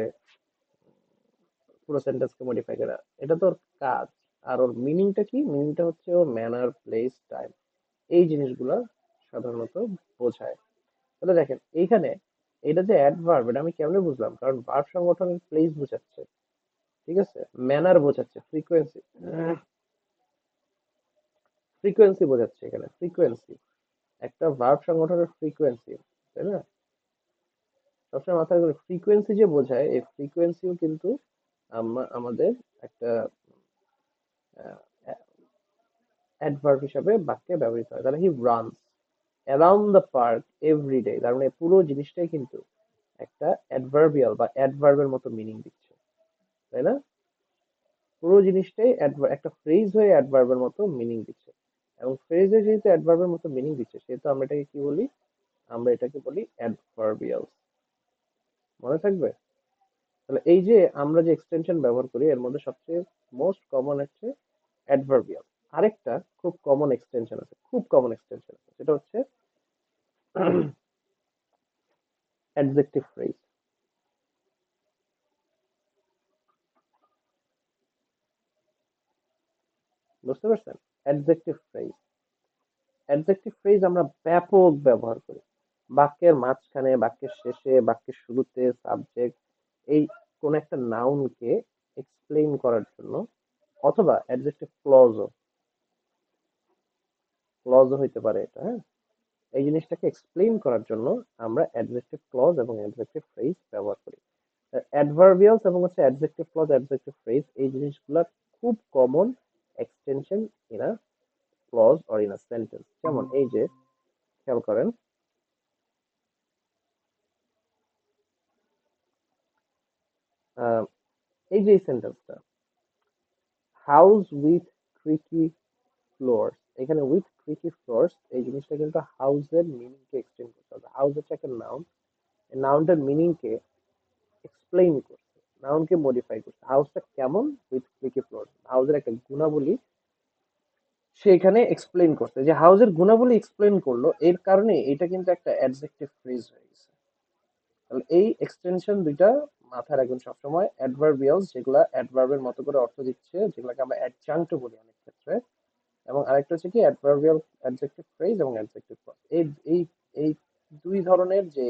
পুরো সেন্টেন্সকে মডিফাই করা, এটা তো ওর কাজ। আর ওর মিনিংটা কি? মিনিংটা হচ্ছে ওর ম্যানার, প্লেস, টাইম, এই জিনিসগুলো সাধারণত বোঝায়। তাহলে দেখেন এইখানে এটা যে অ্যাডভার্ব এটা আমি কেমনে বুঝলাম, কারণ ভার্ব সংগঠনের প্লেস বোঝাচ্ছে, ঠিক আছে, ম্যানার বোঝাচ্ছে, ফ্রিকোয়েন্সি ফ্রিকোয়েন্সি বোঝাচ্ছে, এখানে ফ্রিকোয়েন্সি একটা ভার্ব সংগঠনের ফ্রিকোয়েন্সি, তাই না? সবসময় মাথায় রাখবেন ফ্রিকোয়েন্সি যে বোঝায়, এই ফ্রিকোয়েন্সিও কিন্তু আমাদের একটা অ্যাডভার্ব হিসাবে বাক্যে ব্যবহৃত হয়। তাহলে হি runs around the park every day, তার মানে পুরো জিনিসটাই কিন্তু একটা অ্যাডভার্বিয়াল বা অ্যাডভার্বের মতো মিনিং দিচ্ছে, তাই না? পুরো জিনিসটাই একটা ফ্রেজ হয়ে অ্যাডভার্বের মতো মিনিং দিচ্ছে, এবং ফ্রেজ হয়ে যেহেতু অ্যাডভার্বের মতো মিনিং দিচ্ছে সেহেতু আমরা এটাকে কি বলি, আমরা এটাকে বলি অ্যাডভার্বিয়াল। মনে থাকবে? তাহলে এই যে আমরা যে এক্সটেনশন ব্যবহার করি এর মধ্যে সবচেয়ে মোস্ট কমন হচ্ছে অ্যাডভার্বিয়াল। আরেকটা খুব কমন এক্সটেনশন আছে, খুব কমন এক্সটেনশন আছে, সেটা হচ্ছে অ্যাডজেক্টিভ ফ্রেজ। বুঝতে পারছেন? অ্যাডজেক্টিভ ফ্রেজ, অ্যাডজেক্টিভ ফ্রেজ আমরা ব্যাপক ব্যবহার করি বাক্যের মাঝখানে, বাক্যের শেষে, বাক্যের শুরুতে, সাবজেক্ট, এই কোন একটা নাউনকে এক্সপ্লেইন করার জন্য, অথবা অ্যাডজেক্টিভ ক্লজও ক্লজও হইতে পারে এটা, হ্যাঁ। এই জিনিসটাকে এক্সপ্লেইন করার জন্য আমরা অ্যাডজেক্টিভ ক্লজ এবং অ্যাডজেক্টিভ ফ্রেজ ব্যবহার করি। অ্যাডভার্বিয়ালস এবং হচ্ছে অ্যাডজেক্টিভ ক্লজ, অ্যাডজেক্টিভ ফ্রেজ, এই জিনিসগুলো খুব common extension in a clause or in a sentence. যেমন এই যে খেয়াল করেন, আহ, এই যে এই সেন্টেন্সটা, হাউস উইথ ক্রিকি ফ্লোরস, এখানে উইথ ক্রিকি ফ্লোরস এই জিনিসটা কিন্তু হাউসের মিনিং কে এক্সটেন্ড করতে হবে। হাউস হচ্ছে একটা নাউন, নাউনটার মিনিং কে এক্সপ্লেইন করছে, নাউনকে মডিফাই করছে। হাউসটা কেমন, উইথ ক্রিকি ফ্লোরস, হাউসের একটা গুণাবলী সে এখানে এক্সপ্লেইন করছে, যে হাউসের গুণাবলী এক্সপ্লেইন করলো, এর কারণে এটা কিন্তু একটা অ্যাডজেক্টিভ ফ্রেজ হয়ে গেছে। তাহলে এই এক্সটেনশন দুইটা মাথায় রাখবেন সবসময়। অ্যাডভার্বিয়ালস যেগুলা অ্যাডভার্বের মতো করে অর্থ দিচ্ছে, যেগুলোকে আমরা অ্যাডজাংক্ট বলি অনেক ক্ষেত্রে, এবং আরেকটা হচ্ছে কি অ্যাডভার্বিয়াল অ্যাডজেক্টিভ ফ্রেজ এবং অ্যাডজেক্টিভ ক্লজ। এই এই এই দুই ধরনের যে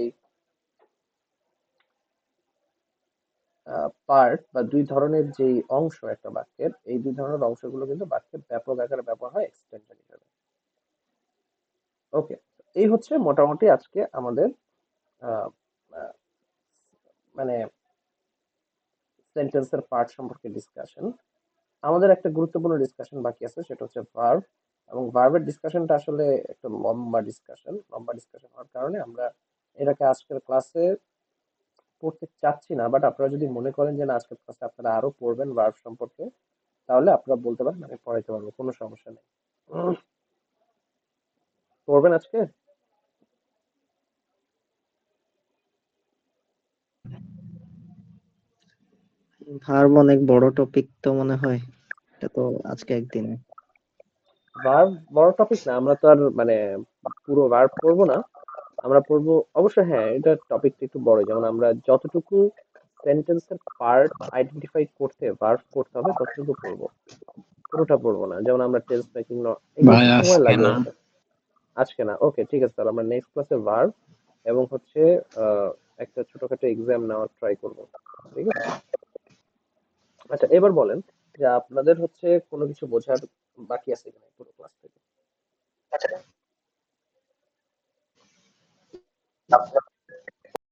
পার্ট বা দুই ধরনের যে অংশ একটা বাক্যের, এই দুই ধরনের অংশগুলো কিন্তু বাক্যের ব্যাপক আকারে ব্যবহার হয় এক্সটেনশন হিসেবে। ওকে, এই হচ্ছে মোটামুটি আজকে আমাদের আহ, আহ, মানে সেন্টেন্সের পার্ট সম্পর্কে ডিসকাশন। আমাদের একটা গুরুত্বপূর্ণ ডিসকাশন বাকি আছে, সেটা হচ্ছে ভার্ব, এবং ভার্বের ডিসকাশনটা আসলে একটা লম্বা ডিসকাশন হওয়ার কারণে আমরা এটাকে আজকের ক্লাসে পড়তে চাচ্ছি না। বাট আপনারা যদি মনে করেন যে না আজকের ক্লাসে আপনারা আরো পড়বেন ভার্ব সম্পর্কে, তাহলে আপনারা বলতে পারেন, আমি পড়াইতে পারবো, কোনো সমস্যা নেই। পড়বেন আজকে?
ভার্ব অনেক বড় টপিক তো মনে হয়, এটা তো আজকে একদিনে।
ভার্ব বড় টপিক না, আমরা তো আর মানে পুরো ভার্ব পড়বো না, আমরা পড়বো অবশ্য, হ্যাঁ এটা টপিকটা একটু বড়, যেমন আমরা যতটুকু সেন্টেন্সের পার্ট আইডেন্টিফাই করতে ভার্ব করতে হবে ততটুকু পড়বো, পুরোটা পড়বো না। যেমন আমরা টেন্স মেকিং, এগুলো
ভাই
একটু সময়
আজকে
লাগে
না।
অবশ্য। আজকে না, ওকে ঠিক আছে, তাহলে আমরা নেক্সট ক্লাসে ভার্ব এবং হচ্ছে একটা ছোটখাটো এক্সাম নেওয়ার ট্রাই করব, ঠিক আছে? আচ্ছা এবার বলেন যে আপনাদের হচ্ছে কোনো কিছু বোঝার বাকি আছে কিনা পুরো ক্লাস থেকে?